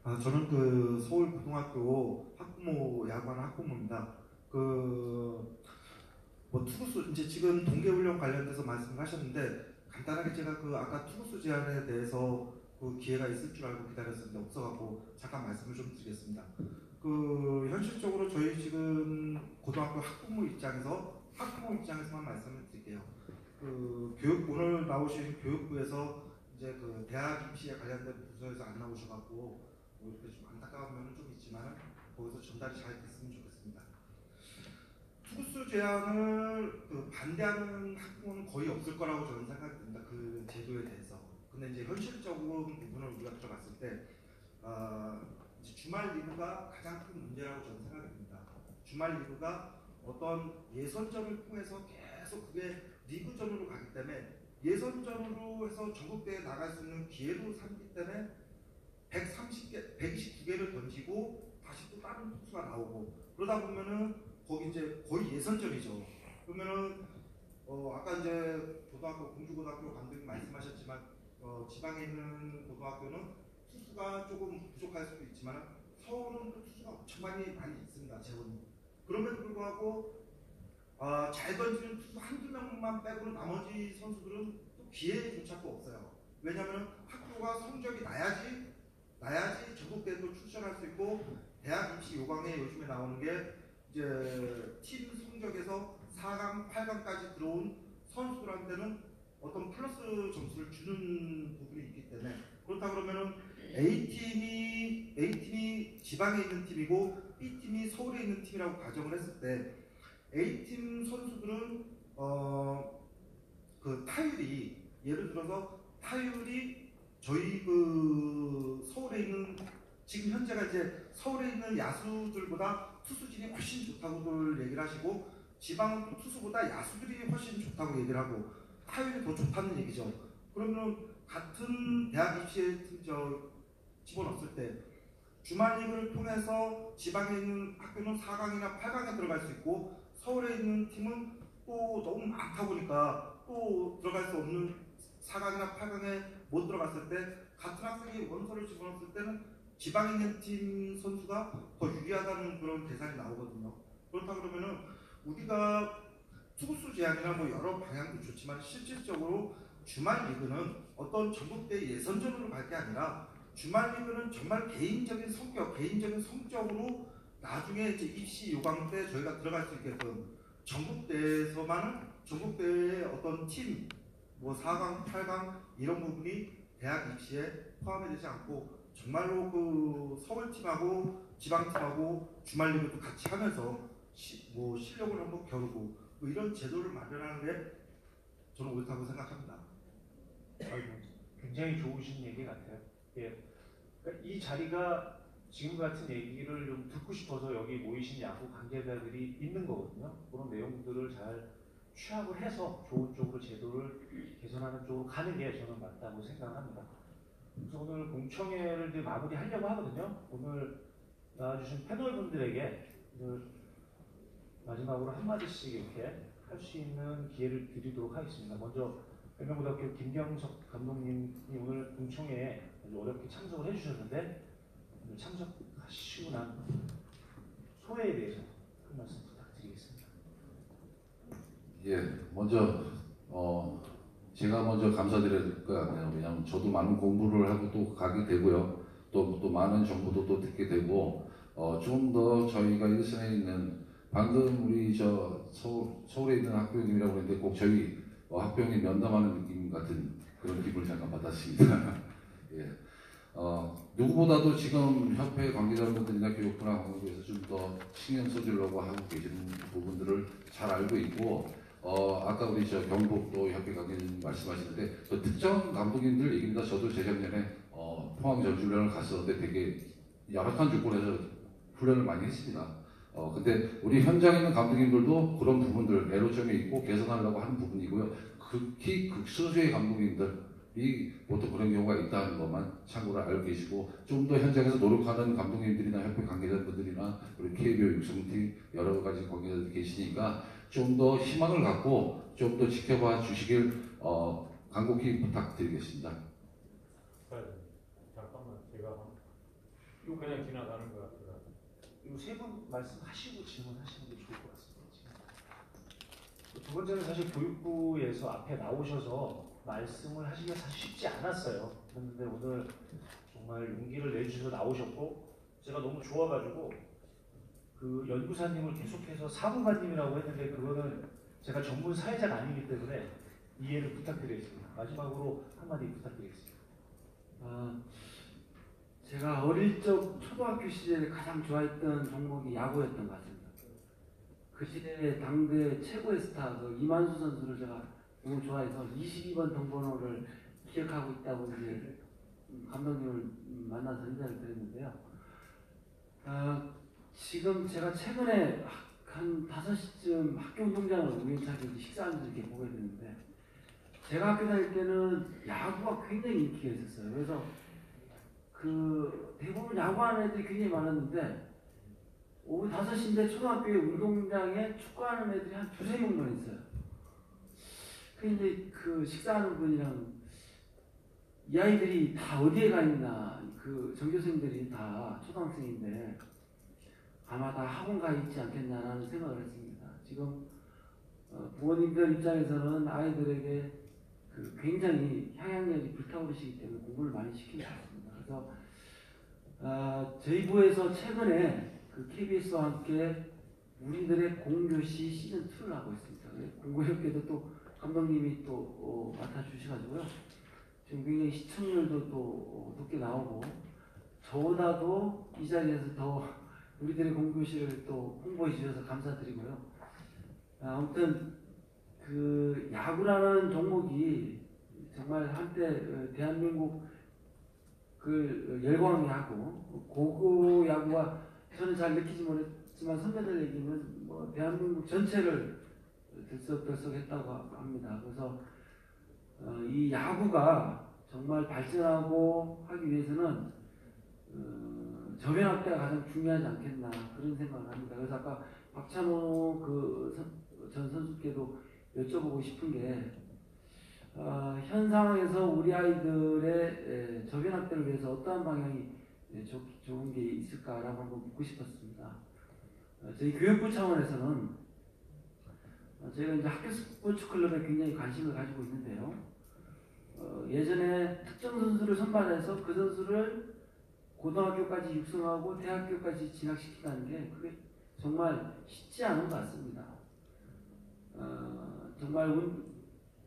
Speaker 8: 저는 그 서울고등학교 학부모 야구하는 학부모입니다. 뭐 투구수 이제 지금 동계훈련 관련돼서 말씀하셨는데 간단하게 제가 그 아까 투구수 제한에 대해서 그 기회가 있을 줄 알고 기다렸었는데 없어갖고 잠깐 말씀을 좀 드리겠습니다. 그 현실적으로 저희 지금 고등학교 학부모 입장에서만 말씀을 드릴게요. 그 오늘 나오신 교육부에서 이제 그 대학 입시에 관련된 부서에서 안 나오셔갖고 뭐 이렇게 좀 안타까운 면은 좀 있지만 거기서 전달이 잘 됐으면 좋겠습니다. 투구수 제한을 그 반대하는 학부모는 거의 없을 거라고 저는 생각이 듭니다. 그 제도에 대해서. 근데 이제 현실적으로 부분을 우리가 들어갔을 때 이제 주말 리그가 가장 큰 문제라고 저는 생각이 듭니다. 주말 리그가 어떤 예선전을 통해서 계속 그게 리그전으로 가기 때문에 예선전으로 해서 전국대회에 나갈 수 있는 기회도 삼기 때문에 129개를 던지고 다시 또 다른 투수가 나오고 그러다 보면은 거기 이제 거의 예선전이죠. 그러면은 아까 이제 공주고등학교 감독님 말씀하셨지만 지방에 있는 고등학교는 투수가 조금 부족할 수도 있지만 서울은 또 투수가 엄청 많이 있습니다. 재원이. 그럼에도 불구하고 잘 던지는 투수 한두 명만 빼고는 나머지 선수들은 또 기회조차 또 없어요. 왜냐하면 학교가 성적이 나야지 전국대회도 출전할 수 있고 대학 입시 요강에 요즘에 나오는 게 이제 팀 성적에서 4강, 8강까지 들어온 선수들한테는 어떤 플러스 점수를 주는 부분이 있기 때문에 그렇다 그러면은 A팀이 지방에 있는 팀이고 B팀이 서울에 있는 팀이라고 가정을 했을 때 A팀 선수들은 그 타율이 예를 들어서 타율이 저희 그 서울에 있는 지금 현재가 이제 서울에 있는 야수들보다 투수진이 훨씬 좋다고들 얘기를 하시고 지방은 또 투수보다 야수들이 훨씬 좋다고 얘기를 하고 타율이 더 좋다는 얘기죠. 그러면 같은 대학 입시에 집어넣었을 때 주말 리그를 통해서 지방에 있는 학교는 4강이나 8강에 들어갈 수 있고 서울에 있는 팀은 또 너무 많다 보니까 또 들어갈 수 없는 4강이나 8강에 못 들어갔을 때 같은 학생이 원서를 집어넣었을 때는 지방에 있는 팀 선수가 더 유리하다는 그런 계산이 나오거든요. 그렇다 그러면은 우리가 투구수 제한이나 뭐 여러 방향도 좋지만 실질적으로 주말 리그는 어떤 전국대 예선전으로 갈 게 아니라 주말 리그는 정말 개인적인 성적으로 나중에 이제 입시 요강 때 저희가 들어갈 수 있게끔 전국대의 어떤 팀, 뭐 4강, 8강 이런 부분이 대학 입시에 포함이 되지 않고 정말로 그 서울팀하고 지방팀하고 주말 리그도 같이 하면서 뭐 실력을 한번 겨루고 뭐 이런 제도를 마련하는 게 저는 옳다고 생각합니다.
Speaker 1: 굉장히 좋으신 얘기 같아요. 예. 그러니까 이 자리가 지금 같은 얘기를 좀 듣고 싶어서 여기 모이신 야구 관계자들이 있는 거거든요. 그런 내용들을 잘 취합을 해서 좋은 쪽으로 제도를 개선하는 쪽으로 가는 게 저는 맞다고 생각합니다. 그래서 오늘 공청회를 이제 마무리하려고 하거든요. 오늘 나와주신 패널분들에게 마지막으로 한마디씩 이렇게 할 수 있는 기회를 드리도록 하겠습니다. 먼저 백명고등학교 김경석 감독님이 오늘 공청회에 아주 어렵게 참석을 해주셨는데 오늘 참석하시고 난 소회에 대해서 한 말씀 부탁드리겠습니다.
Speaker 3: 예, 먼저 제가 먼저 감사드려야 될 것 같네요. 왜냐하면 저도 많은 공부를 하고 또 가게 되고요. 또 많은 정보도 또 듣게 되고 좀 더 저희가 일선에 있는 방금 우리 서울에 있는 학부형님이라고 했는데 꼭 저희 학부형님 면담하는 느낌 같은 그런 기분을 잠깐 받았습니다. 예. 누구보다도 지금 협회 관계자분들이나 교육부나 강원도에서 좀 더 신경 써주려고 하고 계시는 부분들을 잘 알고 있고 아까 우리 경북도 협회 관계자님 말씀하시는데 그 특정 감독님들 얘기입니다. 저도 재작년에 포항 전주련을 갔었는데 되게 열악한 조건에서 훈련을 많이 했습니다. 근데 우리 현장에 있는 감독님들도 그런 부분들 애로점이 있고 개선하려고 하는 부분이고요. 극히 극소수의 감독님들이 보통 그런 경우가 있다는 것만 참고로 알고 계시고 좀 더 현장에서 노력하는 감독님들이나 협회 관계자분들이나 우리 KBO 육성팀 여러 가지 관계자들이 계시니까 좀 더 희망을 갖고 좀 더 지켜봐 주시길 간곡히 부탁드리겠습니다.
Speaker 9: 잠깐만 제가 이거 그냥 지나가는 것 같아요.
Speaker 1: 이 세 분 말씀하시고 질문하시는 게 좋을 것 같습니다. 두 번째는 사실 교육부에서 앞에 나오셔서 말씀을 하시기가 사실 쉽지 않았어요. 그런데 오늘 정말 용기를 내주셔서 나오셨고 제가 너무 좋아가지고 그 연구사님을 계속해서 사무관님이라고 했는데 그거는 제가 전문 사회자가 아니기 때문에 이해를 부탁드리겠습니다. 마지막으로 한마디 부탁드리겠습니다.
Speaker 2: 제가 어릴 적 초등학교 시절에 가장 좋아했던 종목이 야구였던 것 같습니다. 그 시대에 당대 최고의 스타 이만수 선수를 제가 너무 좋아해서 22번 등번호를 기억하고 있다고 이제 감독님을 만나서 인사를 드렸는데요. 지금 제가 최근에 한 5시쯤 학교 운동장을 우연찮게 식사하면서 이렇게 보게 됐는데 제가 학교 다닐 때는 야구가 굉장히 인기가 있었어요. 그래서 그 대부분 야구하는 애들이 굉장히 많았는데 오후 5시인데 초등학교에 운동장에 축구하는 애들이 한 2~3명만 있어요. 근데 그 식사하는 분이랑 이 아이들이 다 어디에 가 있나, 그 전교생들이 다 초등학생인데 아마 다 학원 가 있지 않겠냐라는 생각을 했습니다. 지금 부모님들 입장에서는 아이들에게 그 굉장히 향양력이 불타오르시기 때문에 공부를 많이 시키고 있습니다. 그래서 저희 부에서 최근에 그 KBS와 함께 우리들의 공교시 시즌 2를 하고 있습니다. 공교협회도 또 감독님이 또 맡아주셔가지고요. 지금 굉장히 시청률도 또 높게 나오고 저보다도 이 자리에서 더 우리들의 공교시를 또 홍보해 주셔서 감사드리고요. 아무튼 그 야구라는 종목이 정말 한때 대한민국 그 열광 야구, 고교 야구가 저는 잘 느끼지 못했지만 선배들 얘기는 뭐 대한민국 전체를 들썩들썩했다고 합니다. 그래서 이 야구가 정말 발전하고 하기 위해서는 저변학대가 가장 중요하지 않겠나 그런 생각을 합니다. 그래서 아까 박찬호 전 선수께도 여쭤보고 싶은 게 현 상황에서 우리 아이들의 저변학대를 위해서 어떠한 방향이 좋은 게 있을까라고 한번 묻고 싶었습니다. 저희 교육부 차원에서는 저희가 이제 학교 스포츠 클럽에 굉장히 관심을 가지고 있는데요. 예전에 특정 선수를 선발해서 그 선수를 고등학교까지 육성하고 대학교까지 진학시킨다는 게 그게 정말 쉽지 않은 것 같습니다. 정말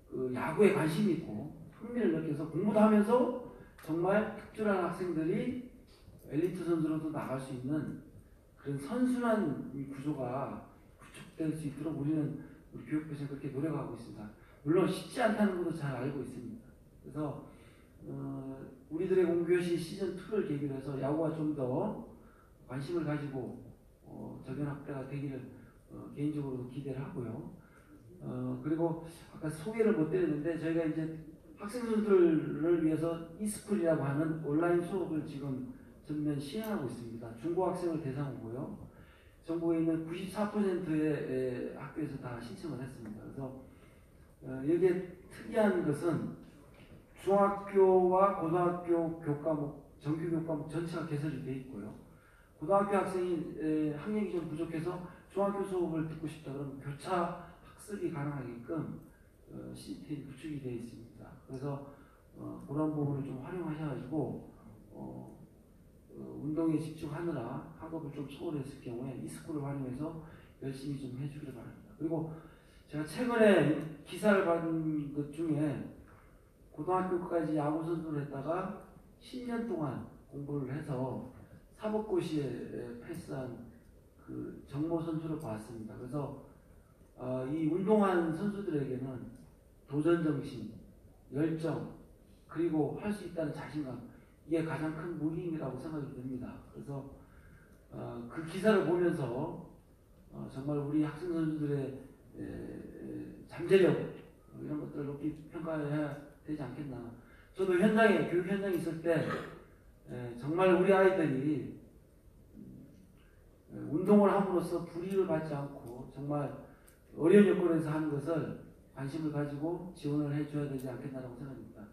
Speaker 2: 그 야구에 관심이 있고 흥미를 느껴서 공부도 하면서 정말 특출한 학생들이 엘리트 선수로도 나갈 수 있는 그런 선순환 구조가 구축될 수 있도록 우리 교육부에서 그렇게 노력하고 있습니다. 물론 쉽지 않다는 것도 잘 알고 있습니다. 그래서 우리들의 공교시 시즌2를 계기로 해서 야구가 좀 더 관심을 가지고 저변학대가 되기를 개인적으로 기대를 하고요. 그리고 아까 소개를 못 드렸는데 저희가 이제 학생 선수들을 위해서 e스쿨이라고 하는 온라인 수업을 지금 전면 시행하고 있습니다. 중고학생을 대상으로요. 전국에 있는 94%의 학교에서 다 신청을 했습니다. 그래서 여기에 특이한 것은 중학교와 고등학교 교과목, 정규 교과목 전체가 개설이 되어 있고요. 고등학교 학생이 학력이 좀 부족해서 중학교 수업을 듣고 싶다 그러면 교차 학습이 가능하게끔 시스템이 구축이 되어 있습니다. 그래서 그런 부분을 좀 활용하셔가지고 운동에 집중하느라 학업을 좀 소홀했을 경우에 이스쿨을 활용해서 열심히 좀 해주기를 바랍니다. 그리고 제가 최근에 기사를 받은 것 중에 고등학교까지 야구 선수를 했다가 10년 동안 공부를 해서 사법고시에 패스한 그 정모 선수를 봤습니다. 그래서 이 운동한 선수들에게는 도전 정신, 열정, 그리고 할 수 있다는 자신감, 이게 가장 큰 무기이라고 생각이 듭니다. 그래서 그 기사를 보면서 정말 우리 학생 선수들의 잠재력 이런 것들을 높이 평가해야 되지 않겠나. 저도 교육 현장에 있을 때 정말 우리 아이들이 운동을 함으로써 불이익을 받지 않고 정말 어려운 여건에서 하는 것을 관심을 가지고 지원을 해줘야 되지 않겠나라고 생각합니다.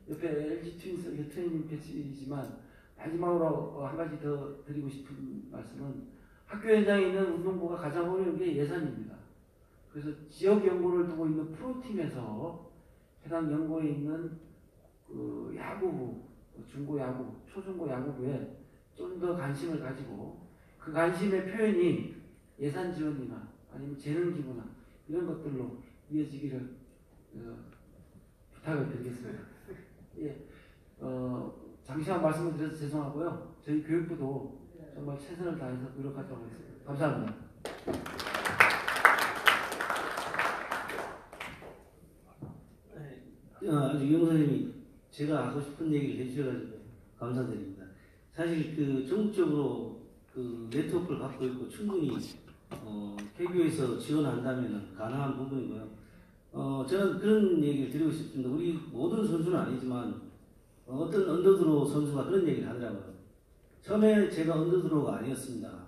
Speaker 2: 옆에 LG 트윈스 트레이닝 패치지만 마지막으로 한 가지 더 드리고 싶은 말씀은 학교 현장에 있는 운동부가 가장 어려운 게 예산입니다. 그래서 지역 연구를 두고 있는 프로팀에서 해당 연구에 있는 그 야구부, 중고 야구, 초중고 야구부에 좀 더 관심을 가지고 그 관심의 표현이 예산 지원이나 아니면 재능 기부나 이런 것들로 이어지기를 부탁을 드리겠습니다. 예, 잠시만 말씀을 드려서 죄송하고요. 저희 교육부도 정말 최선을 다해서 노력하도록 하겠습니다. 감사합니다.
Speaker 4: 아주 유영 선생님이 제가 하고 싶은 얘기를 해주셔가지고 감사드립니다. 사실 그 전국적으로 그 네트워크를 갖고 있고 충분히 KBO에서 지원한다면 가능한 부분이고요. 저는 그런 얘기를 드리고 싶습니다. 우리 모든 선수는 아니지만 어떤 언더드로우 선수가 그런 얘기를 하더라고요. 처음에 제가 언더드로우가 아니었습니다.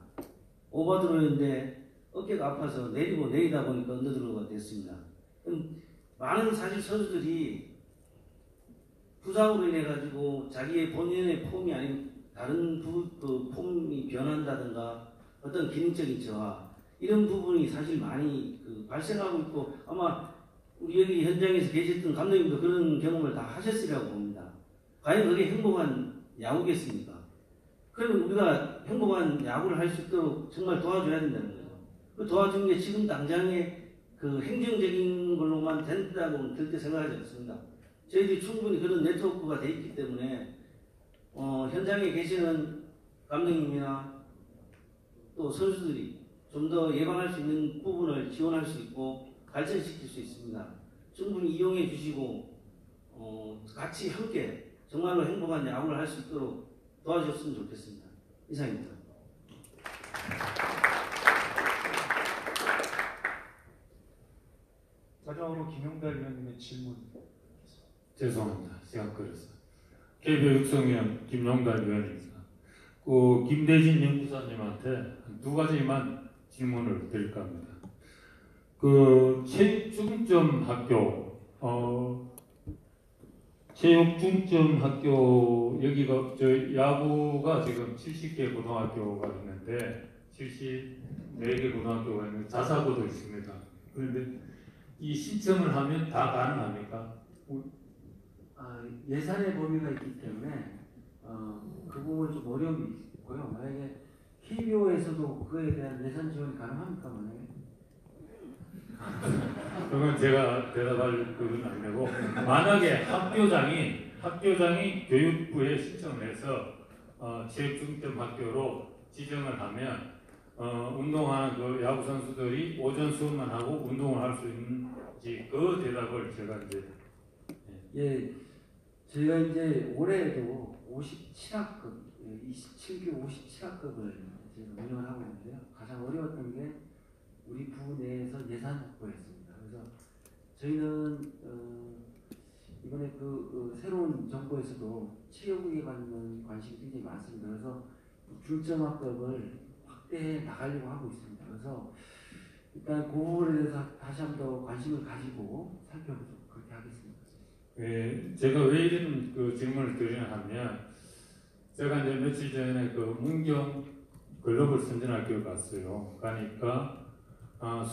Speaker 4: 오버드로우인데 어깨가 아파서 내리고 내리다 보니까 언더드로우가 됐습니다. 많은 사실 선수들이 부상으로 인해 가지고 자기의 본연의 폼이 아닌 다른 폼이 변한다든가 어떤 기능적인 저하 이런 부분이 사실 많이 발생하고 있고 아마 우리 여기 현장에서 계셨던 감독님도 그런 경험을 다 하셨으리라고 봅니다. 과연 그게 행복한 야구겠습니까? 그러면 우리가 행복한 야구를 할 수 있도록 정말 도와줘야 된다는 거죠. 그 도와주는 게 지금 당장의 그 행정적인 걸로만 된다고 절대 생각하지 않습니다. 저희들이 충분히 그런 네트워크가 돼 있기 때문에 현장에 계시는 감독님이나 또 선수들이 좀 더 예방할 수 있는 부분을 지원할 수 있고 발전시킬 수 있습니다. 충분히 이용해 주시고 같이 함께 정말로 행복한 야구를 할 수 있도록 도와주셨으면 좋겠습니다. 이상입니다.
Speaker 1: 마지막으로 김용달 위원님의 질문.
Speaker 9: 죄송합니다. 시간 끌었어요. KBO 육성위원 김용달 위원입니다. 그 김대진 연구사님한테 두 가지만 질문을 드릴까 합니다. 그 체육중점학교 여기가 저 야구가 지금 70개 고등학교가 있는데 74개 고등학교가 있는 자사고도 있습니다. 그런데 이 신청을 하면 다 가능합니까?
Speaker 2: 예산의 범위가 있기 때문에 그 부분 좀 어려움이 있고요. 만약에 KBO에서도 그에 대한 예산 지원이 가능합니까? 만약에?
Speaker 9: 그건 제가 대답할 그건 안 되고 만약에 학교장이 교육부에 신청을 해서 체육중점 학교로 지정을 하면 운동하는 그 야구 선수들이 오전 수업만 하고 운동을 할 수 있는지 그 대답을 제가 이제
Speaker 2: 저희가 이제 올해에도 57학급 27교 57학급을 지금 운영을 하고 있는데요. 가장 어려웠던 게 우리 부 내에서 예산 확보였습니다. 그래서 저희는 이번에 새로운 정부에서도 체육에 관련 관심이 굉장히 많습니다. 그래서 중점학급을 확대해 나가려고 하고 있습니다. 그래서 일단 그 부분에 대해서 다시 한 번 더 관심을 가지고 살펴보도록 그렇게 하겠습니다.
Speaker 9: 예, 제가 왜 이런 그 질문을 드리냐 하면 제가 이제 며칠 전에 그 문경 글로벌 선진학교에 갔어요. 가니까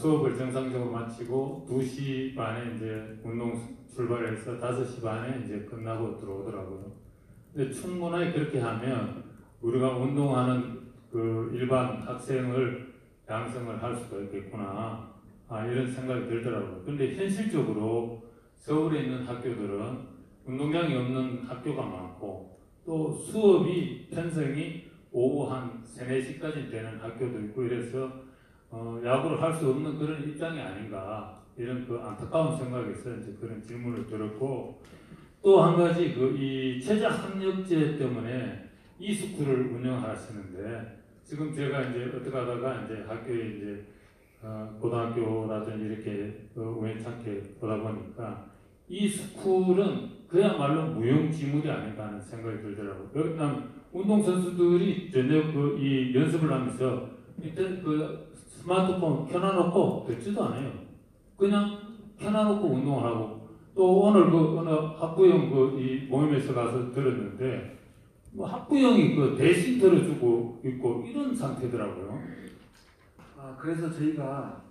Speaker 9: 수업을 정상적으로 마치고 2시 반에 이제 운동 출발해서 5시 반에 이제 끝나고 들어오더라고요. 근데 충분하게 그렇게 하면 우리가 운동하는 그 일반 학생을 양성을 할 수가 있겠구나. 이런 생각이 들더라고요. 근데 현실적으로 서울에 있는 학교들은 운동장이 없는 학교가 많고 또 수업이 편성이 오후 한 3, 4시까지 되는 학교도 있고 이래서 야구를 할 수 없는 그런 입장이 아닌가 이런 그 안타까운 생각에서 이제 그런 질문을 드렸고 또 한 가지 그 이 최저 학력제 때문에 이스쿨을 운영하시는데 지금 제가 이제 어떻게 하다가 이제 학교에 이제 고등학교라든지 이렇게 우연찮게 보다 보니까 이 스쿨은 그야말로 무용지물이 아닌가 하는 생각이 들더라고요. 왜냐하면 운동선수들이 저녁 이 연습을 하면서 일단 그 스마트폰 켜놔놓고 듣지도 않아요. 그냥 켜놔놓고 운동을 하고 또 오늘 그 어느 학부형 이 모임에서 가서 들었는데 뭐 학부형이 그 대신 들어주고 있고 이런 상태더라고요.
Speaker 2: 그래서 저희가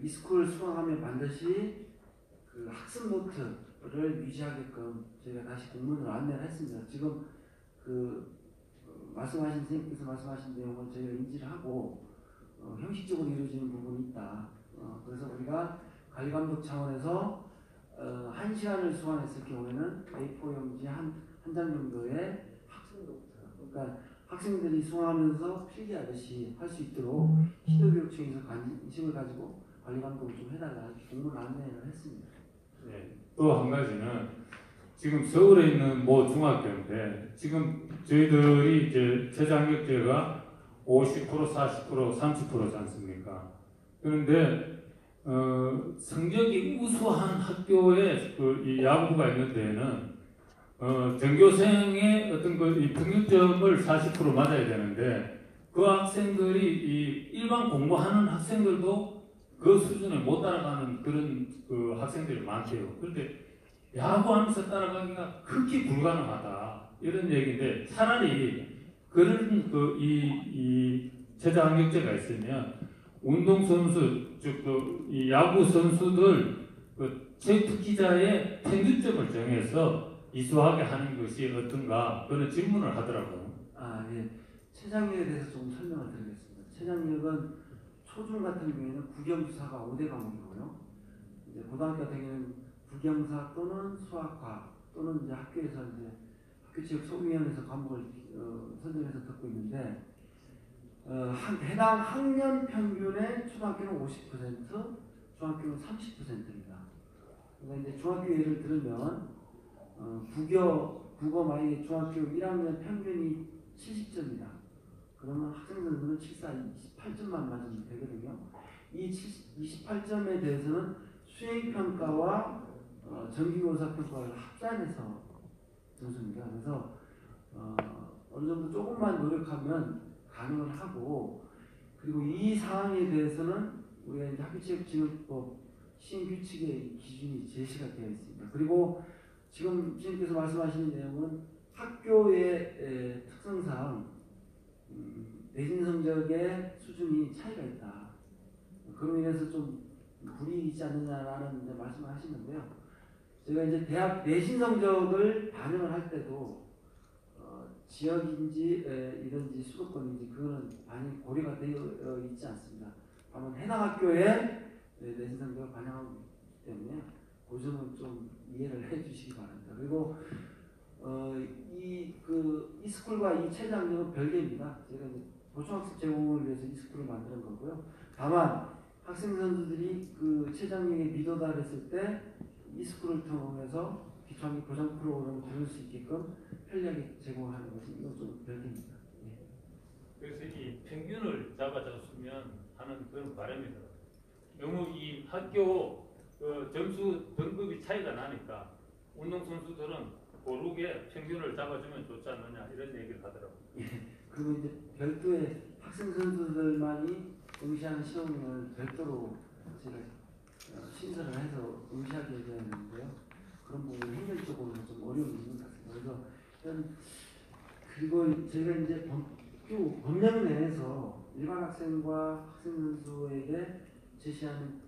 Speaker 2: 이스쿨 수강하면 반드시 그 학습 노트를 유지하게끔 저희가 다시 공문으로 안내를 했습니다. 지금 말씀하신 선생님께서 말씀하신 내용을 저희가 인지를 하고 형식적으로 이루어지는 부분이 있다. 그래서 우리가 관리감독 차원에서 1시간을 수강했을 경우에는 A4 용지 한 장 정도의 학습 노트, 그러니까 학생들이 수강하면서 필기하듯이 할 수 있도록 시도교육청에서 관심을 가지고 관리감독을 좀 해달라 이렇게 공문 안내를 했습니다.
Speaker 9: 네. 또 한 가지는 지금 서울에 있는 모 중학교인데 지금 저희들이 이제 최저학력제가 50%, 40%, 30%지 않습니까? 그런데 성적이 우수한 학교에 이 야구부가 있는 데에는 전교생의 어떤 이 평균점을 40% 맞아야 되는데 그 학생들이 이 일반 공부하는 학생들도 그 수준에 못 따라가는 그런 그 학생들이 많대요. 그런데 야구하면서 따라가기가 극히 불가능하다 이런 얘기인데 차라리 그런 이 최저학력제가 있으면 운동선수 즉 이 야구 선수들 그 체육특기자의 평균점을 정해서 이수하게 하는 것이 어떤가 그런 질문을 하더라고요.
Speaker 2: 예. 최장력에 대해서 조금 설명을 드리겠습니다. 최장력은 초중 같은 경우에는 국영수사가 5대 과목이고요. 이제 고등학교 같은 경우에는 국영사 또는 수학과 또는 이제 학교에서 이제 학교체육소위원회에서 과목을 선정해서 듣고 있는데 해당 학년 평균의 초등학교는 50%, 중학교는 30%입니다. 그러니까 이제 중학교 예를 들면 국어 만약에 중학교 1학년 평균이 70점이다. 그러면 학생 선수는 28점만 맞으면 되거든요. 이 28점에 대해서는 수행평가와 정기교사평가를 합산해서 점수입니다. 그래서 어느 정도 조금만 노력하면 가능을 하고 그리고 이 사항에 대해서는 우리가 이제 학교체육진흥법 시행규칙의 기준이 제시가 되어 있습니다. 그리고 지금 선생님께서 말씀하시는 내용은 학교의 특성상 내신 성적의 수준이 차이가 있다. 그로 인해서 좀 불이익이 있지 않느냐라는 이제 말씀을 하시는데요. 제가 이제 대학 내신 성적을 반영을 할 때도 지역인지 이런지 수도권인지 그거는 많이 고려가 되어 있지 않습니다. 다만 해당 학교의 내신 성적을 반영하고 있기 때문에 그 점은 좀 이해를 해주시기 바랍니다. 그리고 이스쿨과 이 최저학력은 별개입니다. 제가 이제 보충학습 제공을 위해서 이스쿨을 만드는 거고요. 다만 학생 선수들이 그 최저학력에 미도달했을 때 이스쿨을 통해서 기초학력 보장 프로그램을 들을 수 있게끔 편리하게 제공하는 것이 이건 좀 별개입니다. 예.
Speaker 9: 그래서 이 평균을 잡아줬으면 하는 그런 바람이더라고요. 너무 이 학교 점수 등급이 차이가 나니까 운동선수들은 고르게 평균을 잡아주면 좋지 않느냐 이런 얘기를 하더라고요.
Speaker 2: 예. 그리고 이제 별도의 학생 선수들만이 응시하는 시험을 별도로 제가 신설을 해서 응시하게 되었는데요. 그런 부분 행정적으로 좀 어려움이 있는 것 같습니다. 그래서 그리고 저희가 이제 법령 내에서 일반 학생과 학생 선수에게 제시하는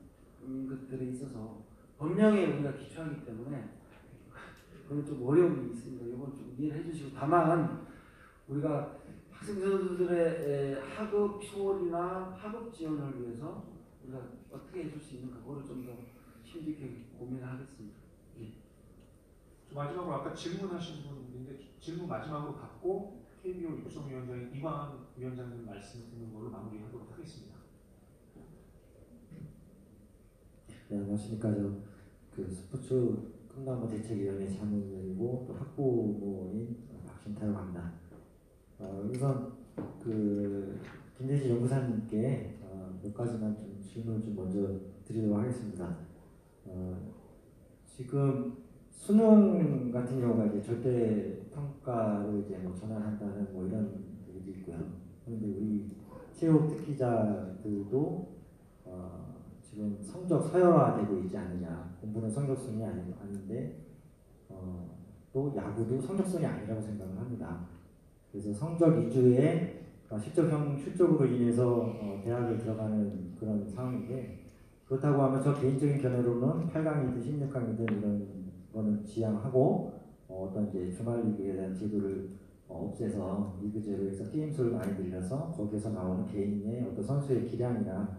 Speaker 2: 것들에 있어서 법령에 우리가 기초하기 때문에 그런 좀 어려움이 있습니다. 이건 좀 이해를 해주시고, 다만 우리가 학생 선수들의 학업 초월이나 학업 지원을 위해서 우리가 어떻게 해줄 수 있는가, 그거를 좀 더 심각하게 고민하겠습니다. 예.
Speaker 1: 마지막으로 아까 질문하신 분인데 질문 마지막으로 받고 KBO 육성위원장인 이광 위원장님 말씀 듣는 걸로 마무리하도록 하겠습니다.
Speaker 10: 네, 안녕하십니까. 그 스포츠 건강과 대책위원회 자문위원이고 또 학부모인 박신타라고 합니다. 우선 그 김대지 연구사님께 몇 가지만 좀 질문을 좀 먼저 드리도록 하겠습니다. 지금 수능 같은 경우가 이제 절대 평가로 이제 뭐 전환한다는 뭐 이런 얘기도 있고요. 그런데 우리 체육 특기자들도 지금 성적 서열화되고 있지 않느냐. 공부는 성적순이 아닌데 또 야구도 성적순이 아니라고 생각을 합니다. 그래서 성적 위주의 실적형 출적으로 인해서 대학을 들어가는 그런 상황인데, 그렇다고 하면 저 개인적인 견해로는 8강이든 16강이든 이런 거는 지양하고 어떤 이제 주말 리그에 대한 제도를 없애서 리그제로 해서 게임 수를 많이 늘려서 거기에서 나오는 개인의 어떤 선수의 기량이나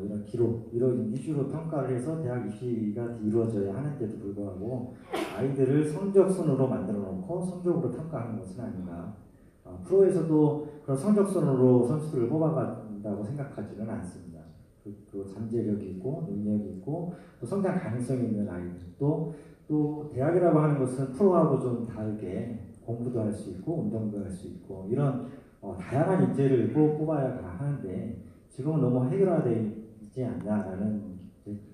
Speaker 10: 이런 기록 이런 위주로 평가를 해서 대학 입시가 이루어져야 하는데도 불구하고 아이들을 성적순으로 만들어 놓고 성적으로 평가하는 것은 아닌가. 프로에서도 그런 성적순으로 선수들을 뽑아간다고 생각하지는 않습니다. 그 잠재력이 있고 능력이 있고 또 성장 가능성이 있는 아이들도 또 대학이라고 하는 것은 프로하고 좀 다르게 공부도 할 수 있고 운동도 할 수 있고 이런 다양한 인재를 뽑아야 하는데 지금은 너무 해결화되어 있지 않냐라는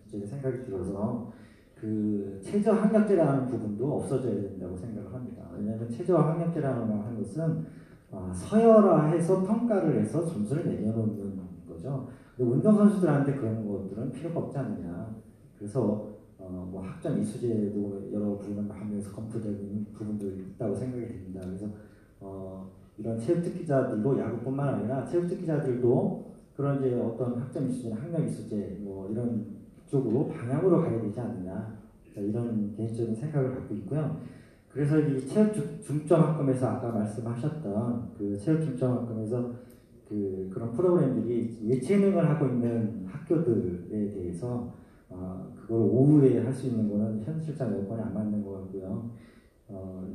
Speaker 10: 제 생각이 들어서 그 최저 학력제라는 부분도 없어져야 된다고 생각을 합니다. 왜냐하면 최저 학력제라는 것은 서열화해서 평가를 해서 점수를 내려놓는 거죠. 근데 운동선수들한테 그런 것들은 필요가 없지 않느냐. 그래서 뭐 학점 이수제도 여러 부분을 하면서 검토되는 부분도 있다고 생각이 됩니다. 그래서 이런 체육특기자들도 야구뿐만 아니라 체육특기자들도 그런 이제 어떤 학점 이수제나 학력 이수제 뭐 이런 쪽으로 방향으로 가야 되지 않느냐. 이런 개인적인 생각을 갖고 있고요. 그래서 이 체육 중점학금에서 아까 말씀하셨던 그 체육 중점학금에서 그런 프로그램들이 예체능을 하고 있는 학교들에 대해서 그걸 오후에 할 수 있는 거는 현실상 여건이 안 맞는 것 같고요.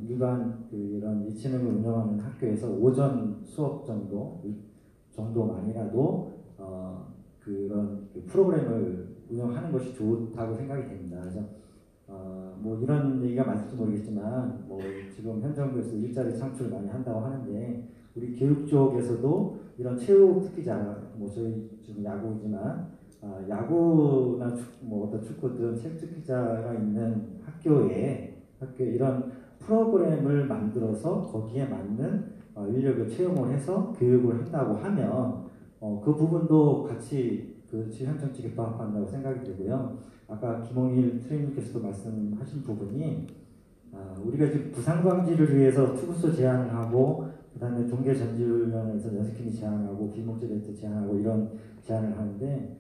Speaker 10: 일반 이런 예체능을 운영하는 학교에서 오전 수업 정도만이라도 그런 프로그램을 운영하는 것이 좋다고 생각이 됩니다. 그래서 뭐 이런 얘기가 맞을지 모르겠지만 뭐 지금 현 정부에서 일자리 창출을 많이 한다고 하는데 우리 교육 쪽에서도 이런 체육 특기자 뭐 저희 지금 야구지만 야구나 뭐 어떤 축구든 체육 특기자가 있는 학교에 이런 프로그램을 만들어서 거기에 맞는 인력을 채용을 해서 교육을 한다고 하면 그 부분도 같이 그 지향 정책에 부합한다고 생각이 되고요. 아까 김홍일 트레이너께서도 말씀하신 부분이 우리가 지금 부상방지를 위해서 투구수 제한을 하고 그다음에 동계전지훈련에서 연습팀이 제한하고 비목재 배트 제한하고 이런 제한을 하는데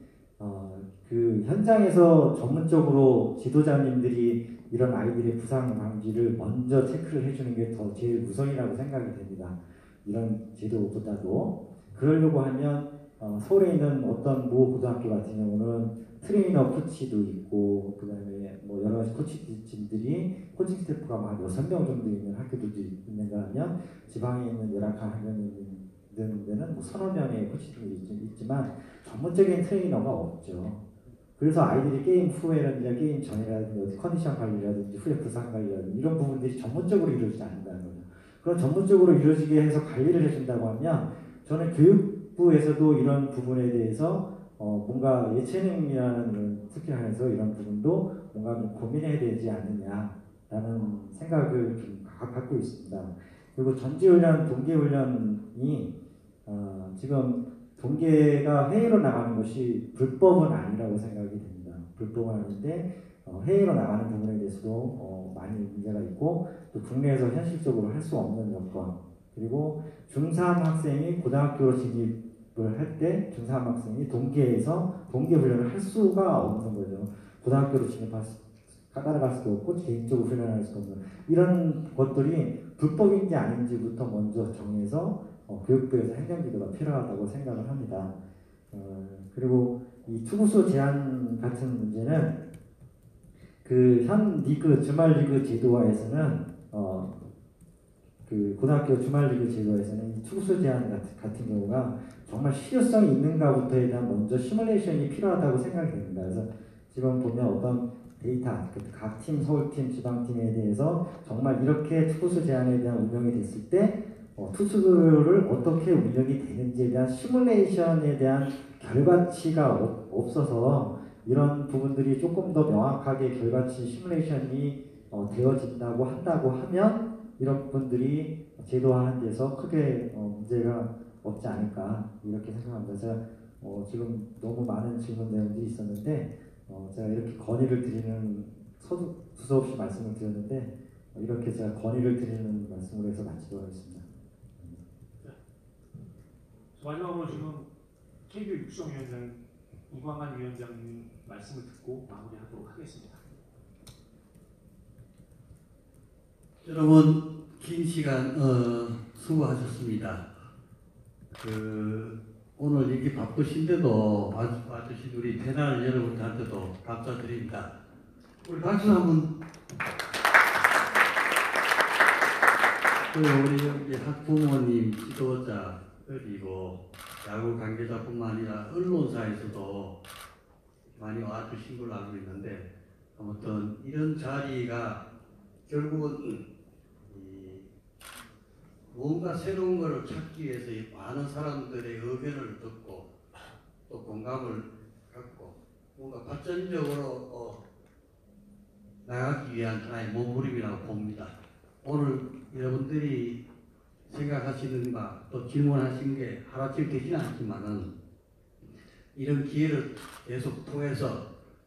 Speaker 10: 그 현장에서 전문적으로 지도자님들이 이런 아이들의 부상 방지를 먼저 체크를 해주는 게 더 제일 우선이라고 생각이 됩니다. 이런 제도보다도 그러려고 하면 서울에 있는 어떤 모 고등학교 같은 경우는 트레이너 코치도 있고 그다음에 뭐 여러 가지 코치진들이 코칭 스태프가 한 6명 정도 있는 학교들도 있는가 하면 지방에 있는 열악한 학년이 있는 데는 뭐 서너 명의 코치들이 있지만 전문적인 트레이너가 없죠. 그래서 아이들이 게임 후에라든지 게임 전이라든지 컨디션 관리라든지 후에 부상 관리라든지 이런 부분들이 전문적으로 이루어지지 않는다는 거죠. 그런 전문적으로 이루어지게 해서 관리를 해준다고 하면 저는 교육부에서도 이런 부분에 대해서 뭔가 예체능이라는 특기에서 이런 부분도 뭔가 좀 고민해야 되지 않느냐라는 생각을 좀 갖고 있습니다. 그리고 전지훈련, 동계훈련이 지금 동계가 해외로 나가는 것이 불법은 아니라고 생각이 됩니다. 불법은 아닌데 해외로 나가는 부분에 대해서도 많이 문제가 있고 또 국내에서 현실적으로 할 수 없는 여건 그리고 중3 학생이 고등학교로 진입을 할 때 중3 학생이 동계에서 동계 훈련을 할 수가 없는 거죠. 고등학교로 따라갈 수도 없고 개인적으로 훈련할 수도 없는 이런 것들이 불법인지 아닌지부터 먼저 정해서 교육부에서 행정지도가 필요하다고 생각을 합니다. 그리고 이 투구수 제한 같은 문제는 그 현 리그 주말 리그 제도화에서는 그 고등학교 주말 리그 제도에서는 이 투구수 제한 같은 경우가 정말 실효성이 있는가부터에 대한 먼저 시뮬레이션이 필요하다고 생각이 됩니다. 그래서 지금 보면 어떤 데이터, 각 팀, 서울팀, 지방팀에 대해서 정말 이렇게 투구수 제한에 대한 운영이 됐을 때 투수들을 어떻게 운영이 되는지에 대한 시뮬레이션에 대한 결과치가 없어서 이런 부분들이 조금 더 명확하게 결과치 시뮬레이션이 되어진다고 한다고 하면 이런 부분들이 제도화하는 데서 크게 문제가 없지 않을까 이렇게 생각합니다. 제가 지금 너무 많은 질문 내용들이 있었는데 제가 이렇게 건의를 드리는 두서없이 말씀을 드렸는데 이렇게 제가 건의를 드리는 말씀을 해서 마치도록 하겠습니다.
Speaker 1: 마지막으로 지금 KBO 육성위원장 이광한 위원장님 말씀을 듣고 마무리하도록 하겠습니다.
Speaker 11: 여러분 긴 시간 수고하셨습니다. 오늘 이렇게 바쁘신데도 와주신 우리 패널 여러분들한테도 감사드립니다. 우리 박수 한번. 우리 여기 학부모님, 지도자 그리고 야구 관계자뿐만 아니라 언론사에서도 많이 와주신 걸로 알고 있는데 아무튼 이런 자리가 결국은 뭔가 새로운 것을 찾기 위해서 많은 사람들의 의견을 듣고 또 공감을 갖고 뭔가 발전적으로 나가기 위한 하나의 몸부림이라고 봅니다. 오늘 여러분들이 생각하시는 바 또 질문하신 게 하루아침에 되지는 않지만은 이런 기회를 계속 통해서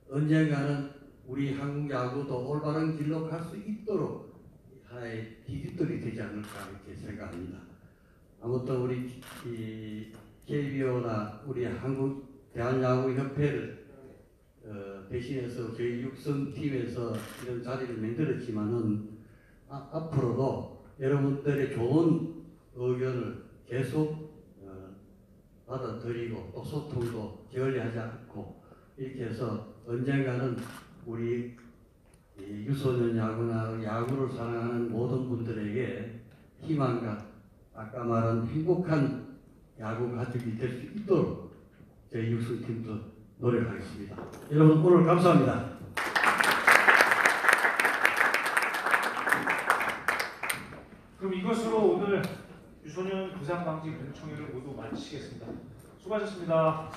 Speaker 11: 언젠가는 우리 한국 야구도 올바른 길로 갈 수 있도록 하나의 디딤돌이 되지 않을까 이렇게 생각합니다. 아무튼 우리 KBO나 우리 한국 대한야구협회를 대신해서 저희 육성팀에서 이런 자리를 만들었지만은 앞으로도 여러분들의 좋은 의견을 계속 받아들이고 또 소통도 게을리하지 않고 이렇게 해서 언젠가는 우리 유소년 야구나 야구를 사랑하는 모든 분들에게 희망과 아까 말한 행복한 야구 가족이 될 수 있도록 저희 육성팀도 노력하겠습니다. 여러분 오늘 감사합니다.
Speaker 1: 그럼 이것으로 오늘 유소년 부상방지 공청회를 모두 마치겠습니다. 수고하셨습니다.